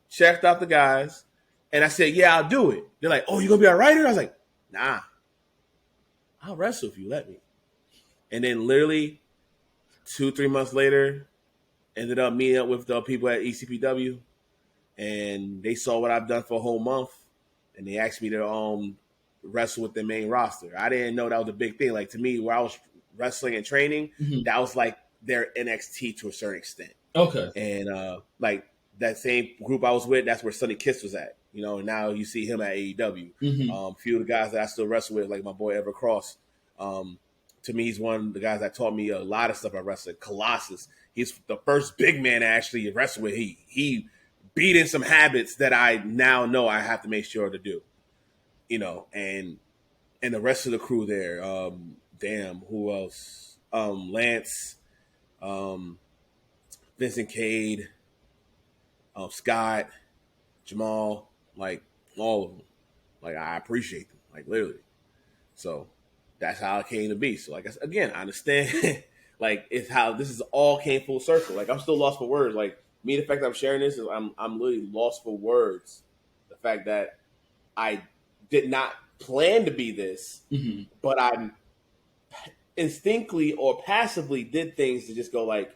Speaker 2: checked out the guys, and I said, yeah, I'll do it. They're like, oh, you going to be a writer? I was like, nah. I'll wrestle if you let me. And then literally 2-3 months later, ended up meeting up with the people at ECPW, and they saw what I've done for a whole month, and they asked me to wrestle with the main roster. I didn't know that was a big thing. Like, to me, where I was wrestling and training,
Speaker 1: mm-hmm.
Speaker 2: that was like their NXT to a certain extent.
Speaker 1: Okay.
Speaker 2: And like that same group I was with, that's where Sonny Kiss was at. You know, and now you see him at AEW.
Speaker 1: Mm-hmm.
Speaker 2: A few of the guys that I still wrestle with, like my boy Ever Cross. To me, he's one of the guys that taught me a lot of stuff about wrestling. Colossus. He's the first big man to actually wrestle with. He beat in some habits that I now know I have to make sure to do. You know, and the rest of the crew there. Who else? Lance, Vincent Cade, Scott, Jamal, like all of them. Like, I appreciate them, like, literally. So that's how it came to be. So, like, again, I understand. Like, it's how this is all came full circle. Like, I'm still lost for words. Like, me, the fact that I'm sharing this is I'm literally lost for words. The fact that I did not plan to be this,
Speaker 1: mm-hmm.
Speaker 2: but I instinctively or passively did things to just go, like,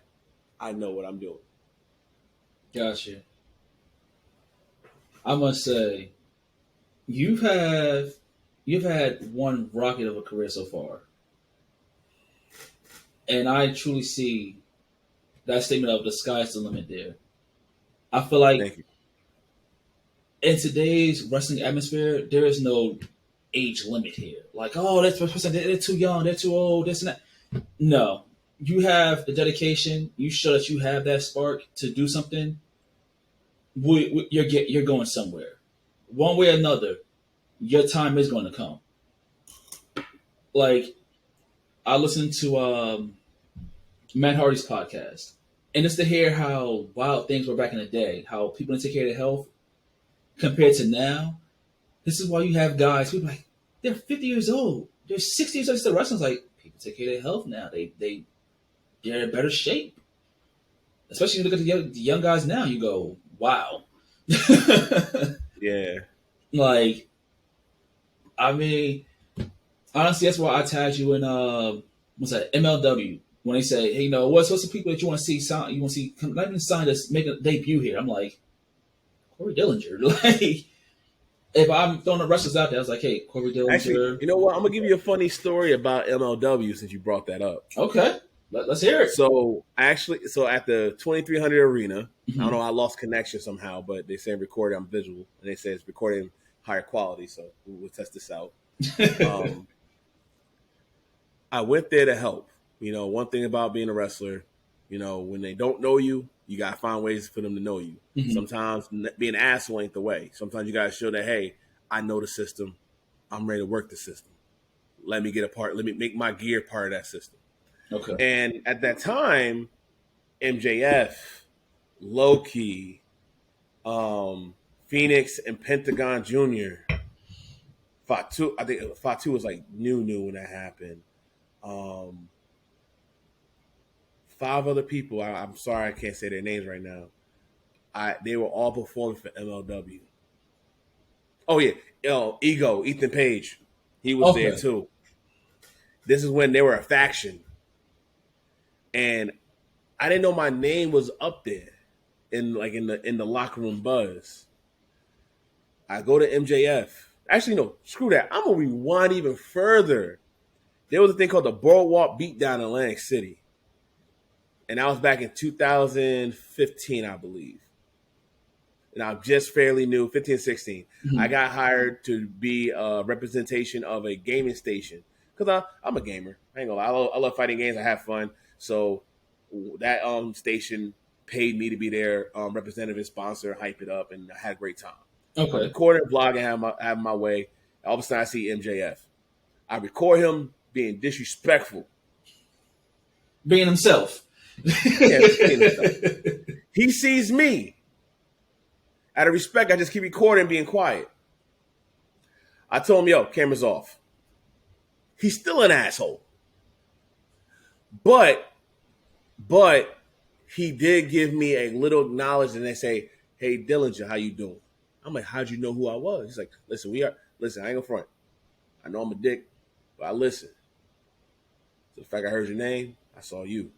Speaker 2: I know what I'm doing.
Speaker 1: Gotcha. I must say, you've had one rocket of a career so far, and I truly see that statement of the sky's the limit there. I feel like
Speaker 2: Thank you.
Speaker 1: In today's wrestling atmosphere, there is no age limit here. Like, oh, that's person, they're too young, they're too old, this and that. No, you have the dedication. You show that you have that spark to do something. You're going somewhere, one way or another. Your time is going to come. Like, I listened to Matt Hardy's podcast, and it's to hear how wild things were back in the day, how people didn't take care of their health compared to now. This is why you have guys who are like, they're 50 years old, they're 60 years old, still wrestling. It's like, people take care of their health now. They're in better shape. Especially when you look at the young guys now, you go, wow.
Speaker 2: Yeah.
Speaker 1: Like, I mean, honestly, that's why I tagged you in what's that, MLW, when they say, hey, you know, what's the people that you want to see sign, you want to see not even sign us, make a debut here. I'm like, Corey Dillinger. Like, if I'm throwing the wrestlers out there, I was like, hey, Corey Dillinger.
Speaker 2: Actually, you know what? I'm gonna give you a funny story about MLW since you brought that up.
Speaker 1: Okay. Let's hear it.
Speaker 2: So at the 2300 Arena,
Speaker 1: mm-hmm.
Speaker 2: I don't know, I lost connection somehow, but they say recording, I'm visual, and they say it's recording higher quality, so we'll test this out. I went there to help. You know, one thing about being a wrestler, you know, when they don't know you, you got to find ways for them to know you.
Speaker 1: Mm-hmm.
Speaker 2: Sometimes being an asshole ain't the way. Sometimes you got to show that, hey, I know the system. I'm ready to work the system. Let me get a part. Let me make my gear part of that system.
Speaker 1: Okay.
Speaker 2: And at that time, MJF, Loki, Phoenix, and Pentagon Jr., Fatu, I think Fatu was like new when that happened. 5 other people. I'm sorry I can't say their names right now. They were all performing for MLW. Oh yeah, Ego, Ethan Page, he was there too. This is when they were a faction, and I didn't know my name was up there. in the locker room buzz. I go to MJF. Actually, no, screw that. I'm gonna rewind even further. There was a thing called the Boardwalk Beatdown in Atlantic City, and that was back in 2015, I believe. And I'm just fairly new, 15, 16. Mm-hmm. I got hired to be a representation of a gaming station because I'm a gamer. I ain't gonna lie. I love fighting games. I have fun. So that station paid me to be their representative and sponsor, hype it up, and I had a great time.
Speaker 1: Okay.
Speaker 2: Recording, vlogging, having my way. All of a sudden, I see MJF. I record him being disrespectful.
Speaker 1: Being himself.
Speaker 2: Yeah, being himself. He sees me. Out of respect, I just keep recording, being quiet. I told him, yo, camera's off. He's still an asshole. But he did give me a little knowledge, and they say, hey, Dillinger, how you doing? I'm like, how'd you know who I was? He's like, listen, I ain't gonna front. I know I'm a dick, but I listen. So the fact I heard your name, I saw you.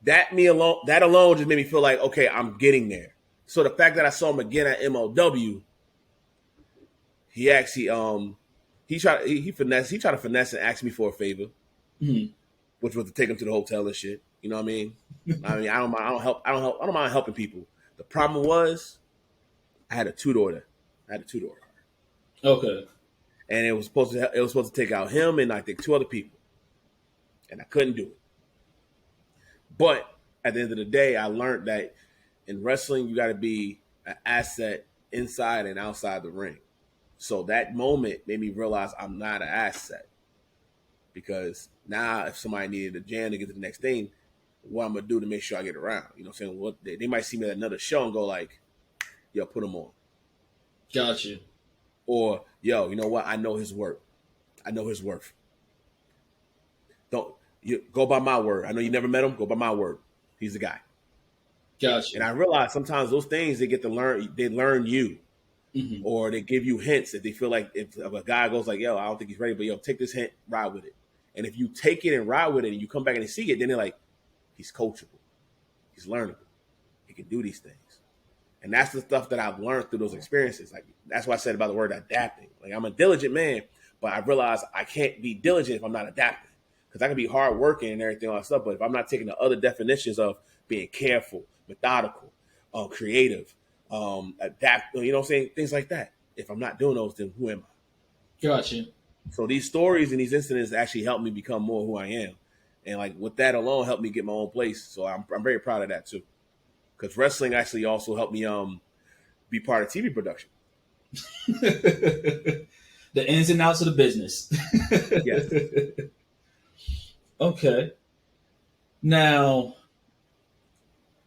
Speaker 2: That alone just made me feel like, okay, I'm getting there. So the fact that I saw him again at MLW, he actually he tried to finesse and ask me for a favor, which was to take him to the hotel and shit. You know what I mean? I don't mind helping people. The problem was, I had a two-door car.
Speaker 1: Okay.
Speaker 2: And it was supposed to take out him and I think 2 other people, and I couldn't do it. But at the end of the day, I learned that in wrestling, you got to be an asset inside and outside the ring. So that moment made me realize I'm not an asset, because now if somebody needed a jam to get to the next thing, what I'm going to do to make sure I get around? You know what I'm saying? Well, they might see me at another show and go like, yo, put him on.
Speaker 1: Gotcha.
Speaker 2: Or, yo, you know what? I know his work. I know his worth. Don't you go by my word. I know you never met him. Go by my word. He's the guy.
Speaker 1: Gotcha.
Speaker 2: And I realize sometimes those things they learn you. Mm-hmm. Or they give you hints if they feel like if a guy goes like, yo, I don't think he's ready, but yo, take this hint, ride with it. And if you take it and ride with it and you come back and see it, then they're like, he's coachable. He's learnable. He can do these things. And that's the stuff that I've learned through those experiences. Like, that's what I said about the word adapting. Like, I'm a diligent man, but I realize I can't be diligent if I'm not adapting. Because I can be hardworking and everything, all that stuff, but if I'm not taking the other definitions of being careful, methodical, creative, adapt, you know what I'm saying? Things like that. If I'm not doing those, then who am I?
Speaker 1: Gotcha.
Speaker 2: So these stories and these incidents actually helped me become more who I am. And like with that alone helped me get my own place. So I'm very proud of that too. Because wrestling actually also helped me be part of TV production.
Speaker 1: The ins and outs of the business.
Speaker 2: Yes.
Speaker 1: Okay. Now,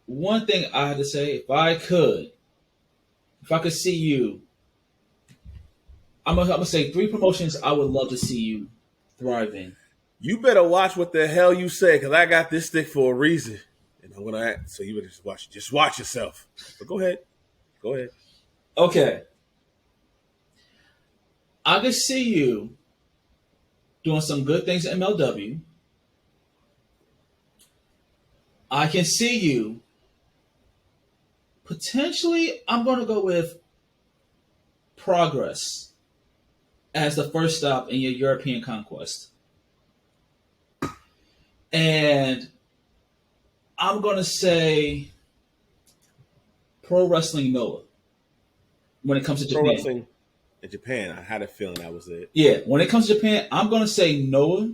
Speaker 1: one thing I had to say, if I could see you, I'm gonna say 3 promotions I would love to see you thrive in.
Speaker 2: You better watch what the hell you say, because I got this stick for a reason. And I'm gonna act, so you better just watch yourself. But go ahead.
Speaker 1: Okay. I could see you doing some good things at MLW. I can see you potentially, I'm going to go with Progress as the first stop in your European conquest. And I'm going to say Pro Wrestling Noah when it comes to Japan.
Speaker 2: Pro Wrestling in Japan, I had a feeling that was it.
Speaker 1: Yeah, when it comes to Japan, I'm going to say Noah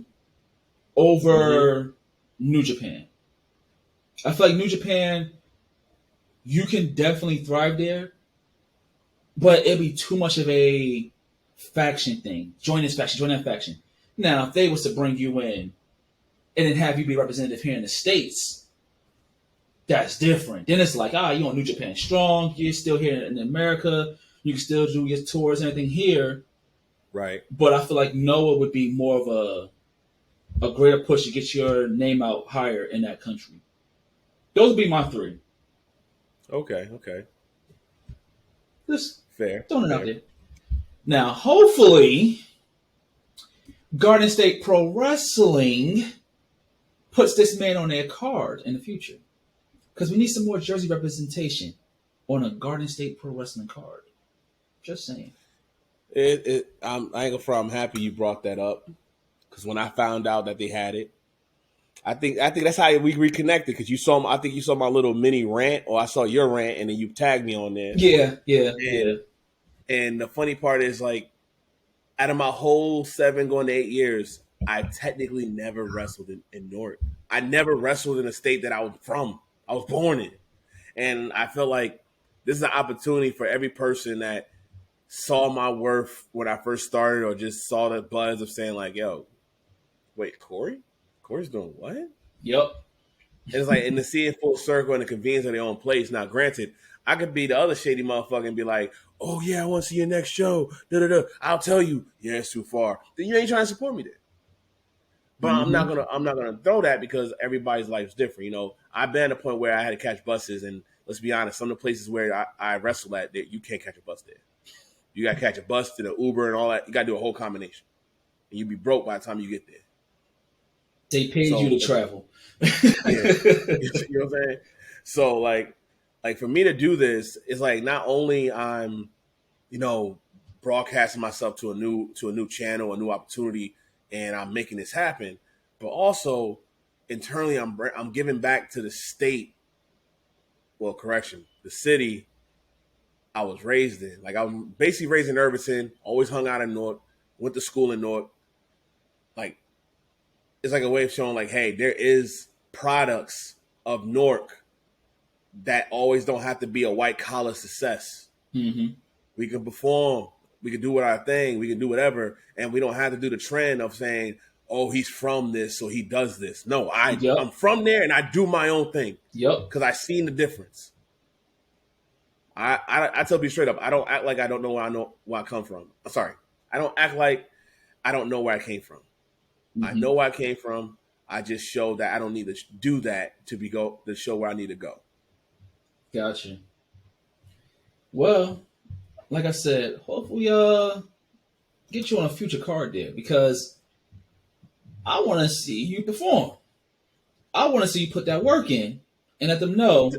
Speaker 1: over New Japan. I feel like New Japan, you can definitely thrive there, but it'd be too much of a faction thing. Join this faction, join that faction. Now, if they was to bring you in and then have you be representative here in the States, that's different. Then it's like, you on New Japan Strong, you're still here in America, you can still do your tours and everything here.
Speaker 2: Right.
Speaker 1: But I feel like Noah would be more of a greater push to get your name out higher in that country. Those would be my 3.
Speaker 2: Okay.
Speaker 1: Just
Speaker 2: fair.
Speaker 1: Throwing it out there. Now, hopefully, Garden State Pro Wrestling puts this man on their card in the future. Because we need some more Jersey representation on a Garden State Pro Wrestling card. Just saying.
Speaker 2: I ain't gonna front. I'm happy you brought that up because when I found out that they had it, I think that's how we reconnected because you saw. I think you saw my little mini rant, or I saw your rant, and then you tagged me on there.
Speaker 1: Yeah.
Speaker 2: And the funny part is, like, out of my whole 7 going to 8 years, I technically never wrestled in Newark. I never wrestled in a state that I was from. I was born in. And I feel like this is an opportunity for every person that saw my worth when I first started or just saw the buzz of saying, like, yo, wait, Corey? Corey's doing what?
Speaker 1: Yep.
Speaker 2: And it's like, and to see it full circle and the convenience of their own place. Now, granted, I could be the other shady motherfucker and be like, oh, yeah, I want to see your next show. Da-da-da. I'll tell you, yeah, it's too far. Then you ain't trying to support me there. But I'm not gonna throw that because everybody's life is different. You know, I've been at a point where I had to catch buses, and let's be honest, some of the places where I wrestle at, you can't catch a bus there. You got to catch a bus to the Uber and all that. You got to do a whole combination, and you'll be broke by the time you get there.
Speaker 1: They paid you to travel.
Speaker 2: Yeah. You know what I'm saying? So like for me to do this, it's like not only I'm, broadcasting myself to a new channel, a new opportunity, and I'm making this happen, but also internally I'm giving back to the state. Well, correction, the city I was raised in. Like I was basically raised in Irvington, always hung out in Newark, went to school in Newark. Like it's like a way of showing like, hey, there is products of Newark that always don't have to be a white collar success. Mm-hmm. We can perform, we can do our thing, we can do whatever, and we don't have to do the trend of saying, oh, he's from this, so he does this. No, I'm from there and I do my own thing. Yep. Because I've seen the difference. I tell you straight up, I don't act like I don't know where I come from. I'm sorry. I don't act like I don't know where I came from. Mm-hmm. I know where I came from. I just show that I don't need to do that to show where I need to go.
Speaker 1: Gotcha. Well, like I said, hopefully get you on a future card there because I want to see you perform. I want to see you put that work in and let them know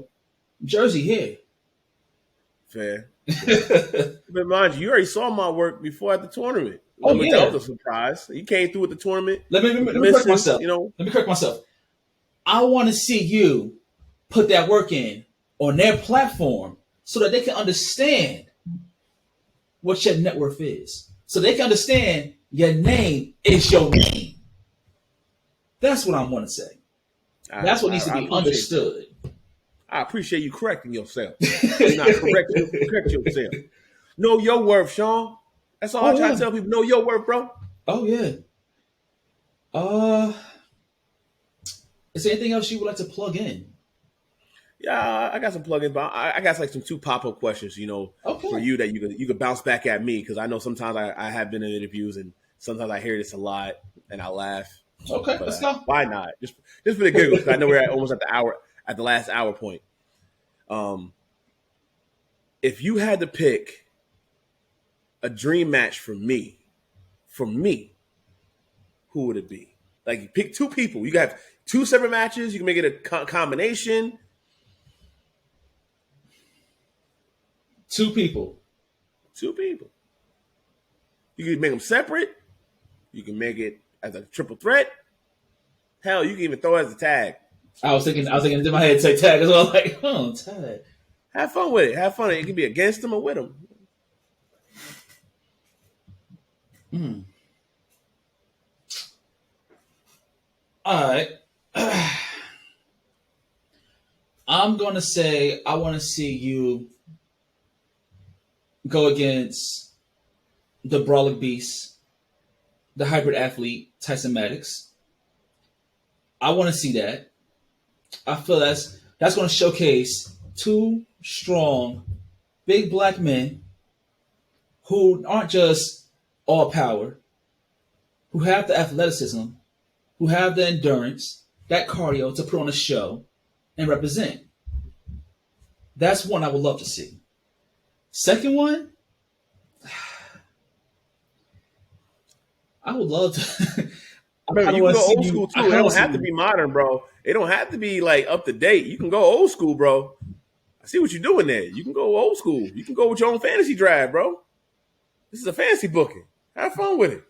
Speaker 1: Jersey here.
Speaker 2: Fair. But mind you already saw my work before at the tournament.
Speaker 1: Oh, yeah.
Speaker 2: That was a surprise. You came through with the tournament.
Speaker 1: Let me correct myself. Let me correct myself. I want to see you put that work in on their platform so that they can understand what your net worth is. So they can understand your name is your name. That's what I want to say. That's what needs to be understood.
Speaker 2: I appreciate you correcting yourself. You're not correct yourself. Know your worth, Sean. That's all I try to tell people. Know your worth, bro.
Speaker 1: Oh, yeah. Is there anything else you would like to plug in?
Speaker 2: Yeah, I got some plugins, but I got like some 2 pop-up questions, for you that you could bounce back at me because I know sometimes I have been in interviews and sometimes I hear this a lot and I laugh.
Speaker 1: Okay, let's go.
Speaker 2: Why not? Just for the giggles. I know we're almost at the last hour point. If you had to pick a dream match for me, who would it be? Like you pick 2 people. You got 2 separate matches. You can make it a combination.
Speaker 1: 2 people.
Speaker 2: 2 people. You can make them separate. You can make it as a triple threat. Hell, you can even throw it as a tag. I was thinking
Speaker 1: in my head say tag as well. Like, tag.
Speaker 2: Have fun with it. Have fun. It can be against them or with them.
Speaker 1: All right. I'm going to say I want to see you go against the Brawler Beast, the hybrid athlete, Tyson Maddox. I want to see that. I feel that's going to showcase 2 strong, big black men who aren't just all power, who have the athleticism, who have the endurance, that cardio to put on a show and represent. That's one I would love to see. Second one, I would love to
Speaker 2: Remember, you
Speaker 1: want
Speaker 2: can
Speaker 1: to
Speaker 2: go
Speaker 1: see
Speaker 2: old
Speaker 1: you.
Speaker 2: school
Speaker 1: I
Speaker 2: too. It
Speaker 1: kind of
Speaker 2: don't
Speaker 1: want to see
Speaker 2: have to
Speaker 1: you.
Speaker 2: be modern, bro. It don't have to be like up to date. You can go old school, bro. I see what you're doing there. You can go old school. You can go with your own fantasy draft, bro. This is a fantasy booking. Have fun with it.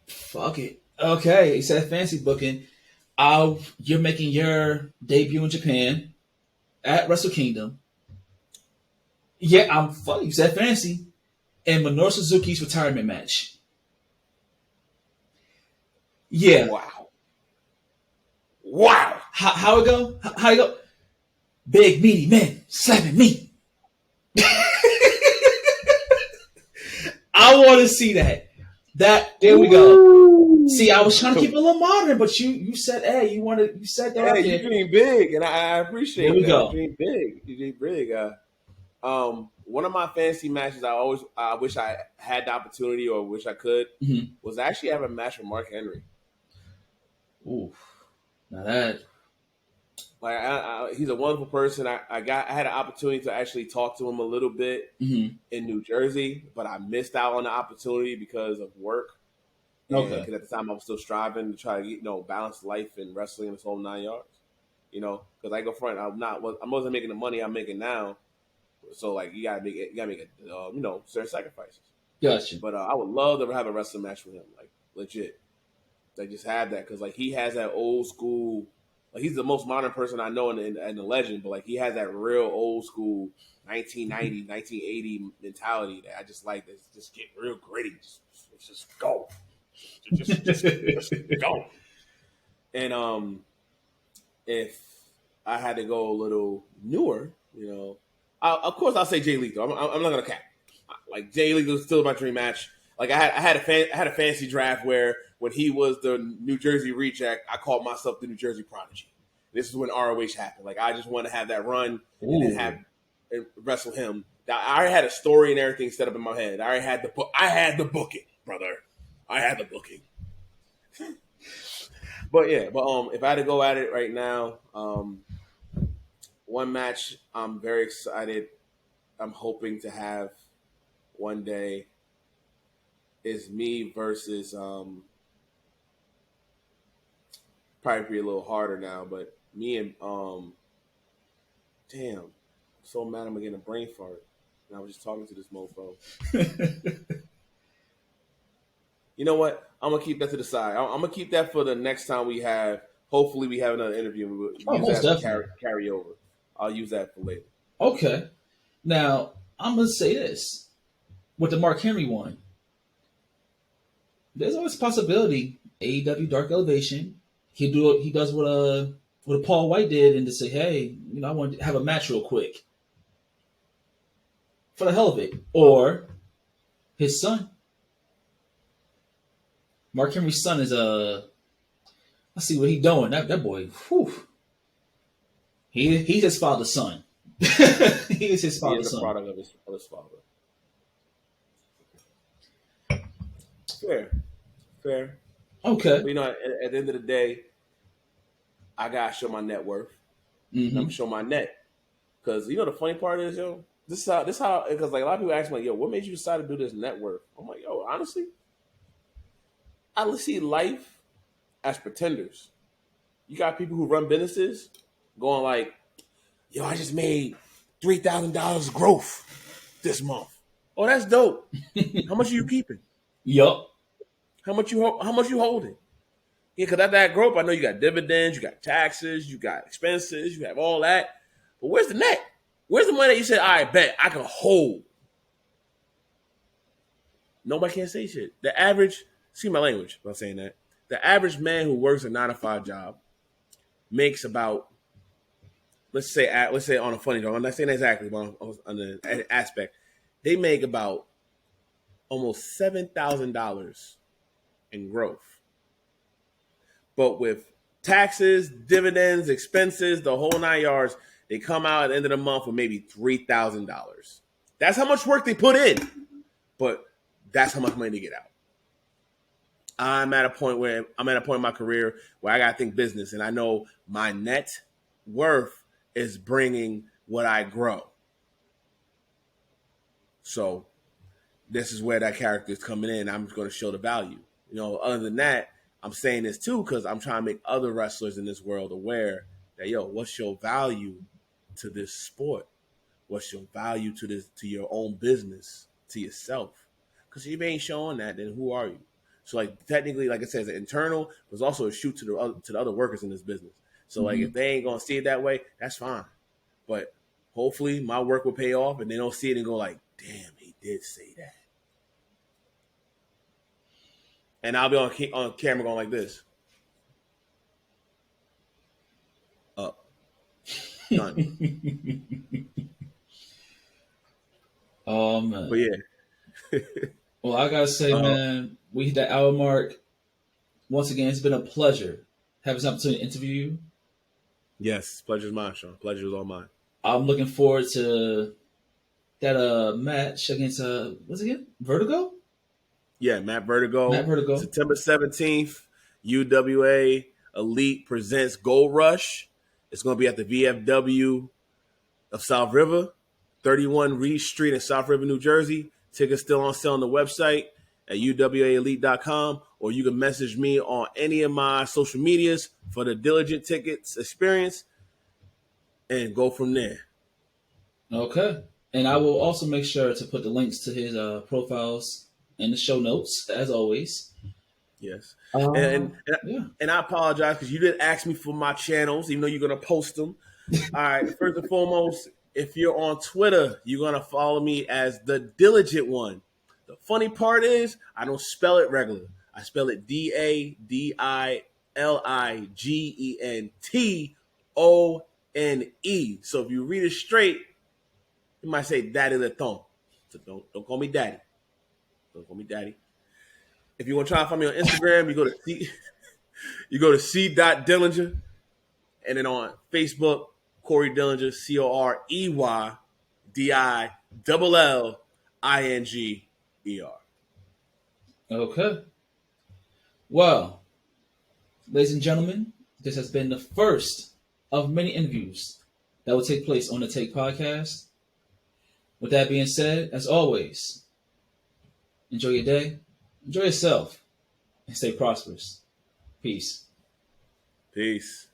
Speaker 1: Fuck it. Okay, he said fancy booking. You're making your debut in Japan at Wrestle Kingdom. Yeah, I'm fuck. You said fancy. And Minoru Suzuki's retirement match. Yeah.
Speaker 2: Wow. Wow.
Speaker 1: How it go? How it go? Big meaty men slapping me. I want to see that. There we go. See, I was trying to keep it a little modern, but you said, hey, you said that.
Speaker 2: Hey, you dream big, and I appreciate
Speaker 1: There we
Speaker 2: that.
Speaker 1: go.
Speaker 2: You dream big. You dream big. One of my fantasy matches I wish I had the opportunity or wish I could was actually have a match with Mark Henry.
Speaker 1: Ooh, now that
Speaker 2: he's a wonderful person. I had an opportunity to actually talk to him a little bit in New Jersey, but I missed out on the opportunity because of work.
Speaker 1: Okay.
Speaker 2: Because at the time I was still striving to try to balance life and wrestling in this whole 9 yards. Because I go front, I wasn't making the money I'm making now. So you gotta make certain sacrifices.
Speaker 1: Gotcha.
Speaker 2: But I would love to have a wrestling match with him, legit. Just have that because he has that old school. He's the most modern person I know in the legend, but he has that real old school 1990, 1980 mentality that I just like. That's just get real gritty. Just go. Just go. And if I had to go a little newer, of course I'll say Jay Lethal. I'm not gonna cap. Jay Lethal is still my dream match. I had a fantasy draft where when he was the New Jersey reject, I called myself the New Jersey Prodigy. This is when ROH happened. I just want to have that run and then wrestle him. I already had a story and everything set up in my head. I already had the booking, brother. I had the booking. But if I had to go at it right now, one match I'm very excited. I'm hoping to have one day is me versus probably be a little harder now, but me and damn, I'm so mad I'm getting a brain fart. And I was just talking to this mofo. You know what? I'm gonna keep that to the side. I'm gonna keep that for the next time we have. Hopefully, we have another interview. We'll use that to carry over. I'll use that for later.
Speaker 1: Okay. Now I'm gonna say this with the Mark Henry one. There's always a possibility AEW Dark Elevation. He does what Paul White did and to say, hey, I want to have a match real quick for the hell of it, or his son. Mark Henry's son is let's see what he's doing. That boy, whew. He's his father's son. He is his father's son.
Speaker 2: He is a product of his father. Fair.
Speaker 1: Okay.
Speaker 2: But, at the end of the day, I gotta show my net worth. And I'm gonna show my net. Because the funny part is, this is how because a lot of people ask me, what made you decide to do this net worth? I'm like, honestly, I see life as pretenders. You got people who run businesses going I just made $3,000 growth this month. Oh, that's dope. How much are you keeping?
Speaker 1: Yup.
Speaker 2: How much you holding? Yeah, because at that growth, I know you got dividends, you got taxes, you got expenses, you have all that. But where's the net? Where's the money that you said, I bet I can hold? Nobody can say shit. The average, see my language by saying that. The average man who works a 9-to-5 job makes about, let's say on a funny job, I'm not saying exactly, but on the aspect, they make about almost $7,000 in growth. But with taxes, dividends, expenses, the whole 9 yards, they come out at the end of the month with maybe $3,000. That's how much work they put in, but that's how much money they get out. I'm at a point in my career where I got to think business, and I know my net worth is bringing what I grow. So this is where that character is coming in. I'm going to show the value. Other than that, I'm saying this too because I'm trying to make other wrestlers in this world aware that, what's your value to this sport? What's your value to your own business, to yourself? Because if you ain't showing that, then who are you? So, like, technically, like I said, it's an internal, but it's also a shoot to the other workers in this business. So, like, if they ain't going to see it that way, that's fine. But hopefully my work will pay off and they don't see it and go like, damn, he did say that. And I'll be on camera going like this. Up. Done.
Speaker 1: Oh, man.
Speaker 2: But yeah.
Speaker 1: Well, I got to say, man, we hit that hour mark. Once again, it's been a pleasure having this opportunity to interview you.
Speaker 2: Yes, pleasure's mine, Sean. Pleasure's all mine.
Speaker 1: I'm looking forward to that match against, what's it again? Vertigo?
Speaker 2: Yeah, Matt Vertigo. September 17th, UWA Elite presents Gold Rush. It's going to be at the VFW of South River, 31 Reed Street in South River, New Jersey. Tickets still on sale on the website at UWAElite.com, or you can message me on any of my social medias for the Diligent Tickets experience and go from there.
Speaker 1: Okay. And I will also make sure to put the links to his profiles in the show notes, as always.
Speaker 2: Yes. And I apologize because you didn't ask me for my channels, even though you're going to post them. All right. First and foremost, if you're on Twitter, you're going to follow me as the Diligent One. The funny part is I don't spell it regular. I spell it DaDilligentone. So if you read it straight, you might say DaDilligent. So don't call me Daddy. Don't call me Daddy. If you want to try to find me on Instagram, you go to c.dillinger, and then on Facebook, Corey Dillinger, CoreyDillinger.
Speaker 1: Okay. Well, ladies and gentlemen, this has been the first of many interviews that will take place on the Take Podcast. With that being said, as always, enjoy your day, enjoy yourself, and stay prosperous. Peace.
Speaker 2: Peace.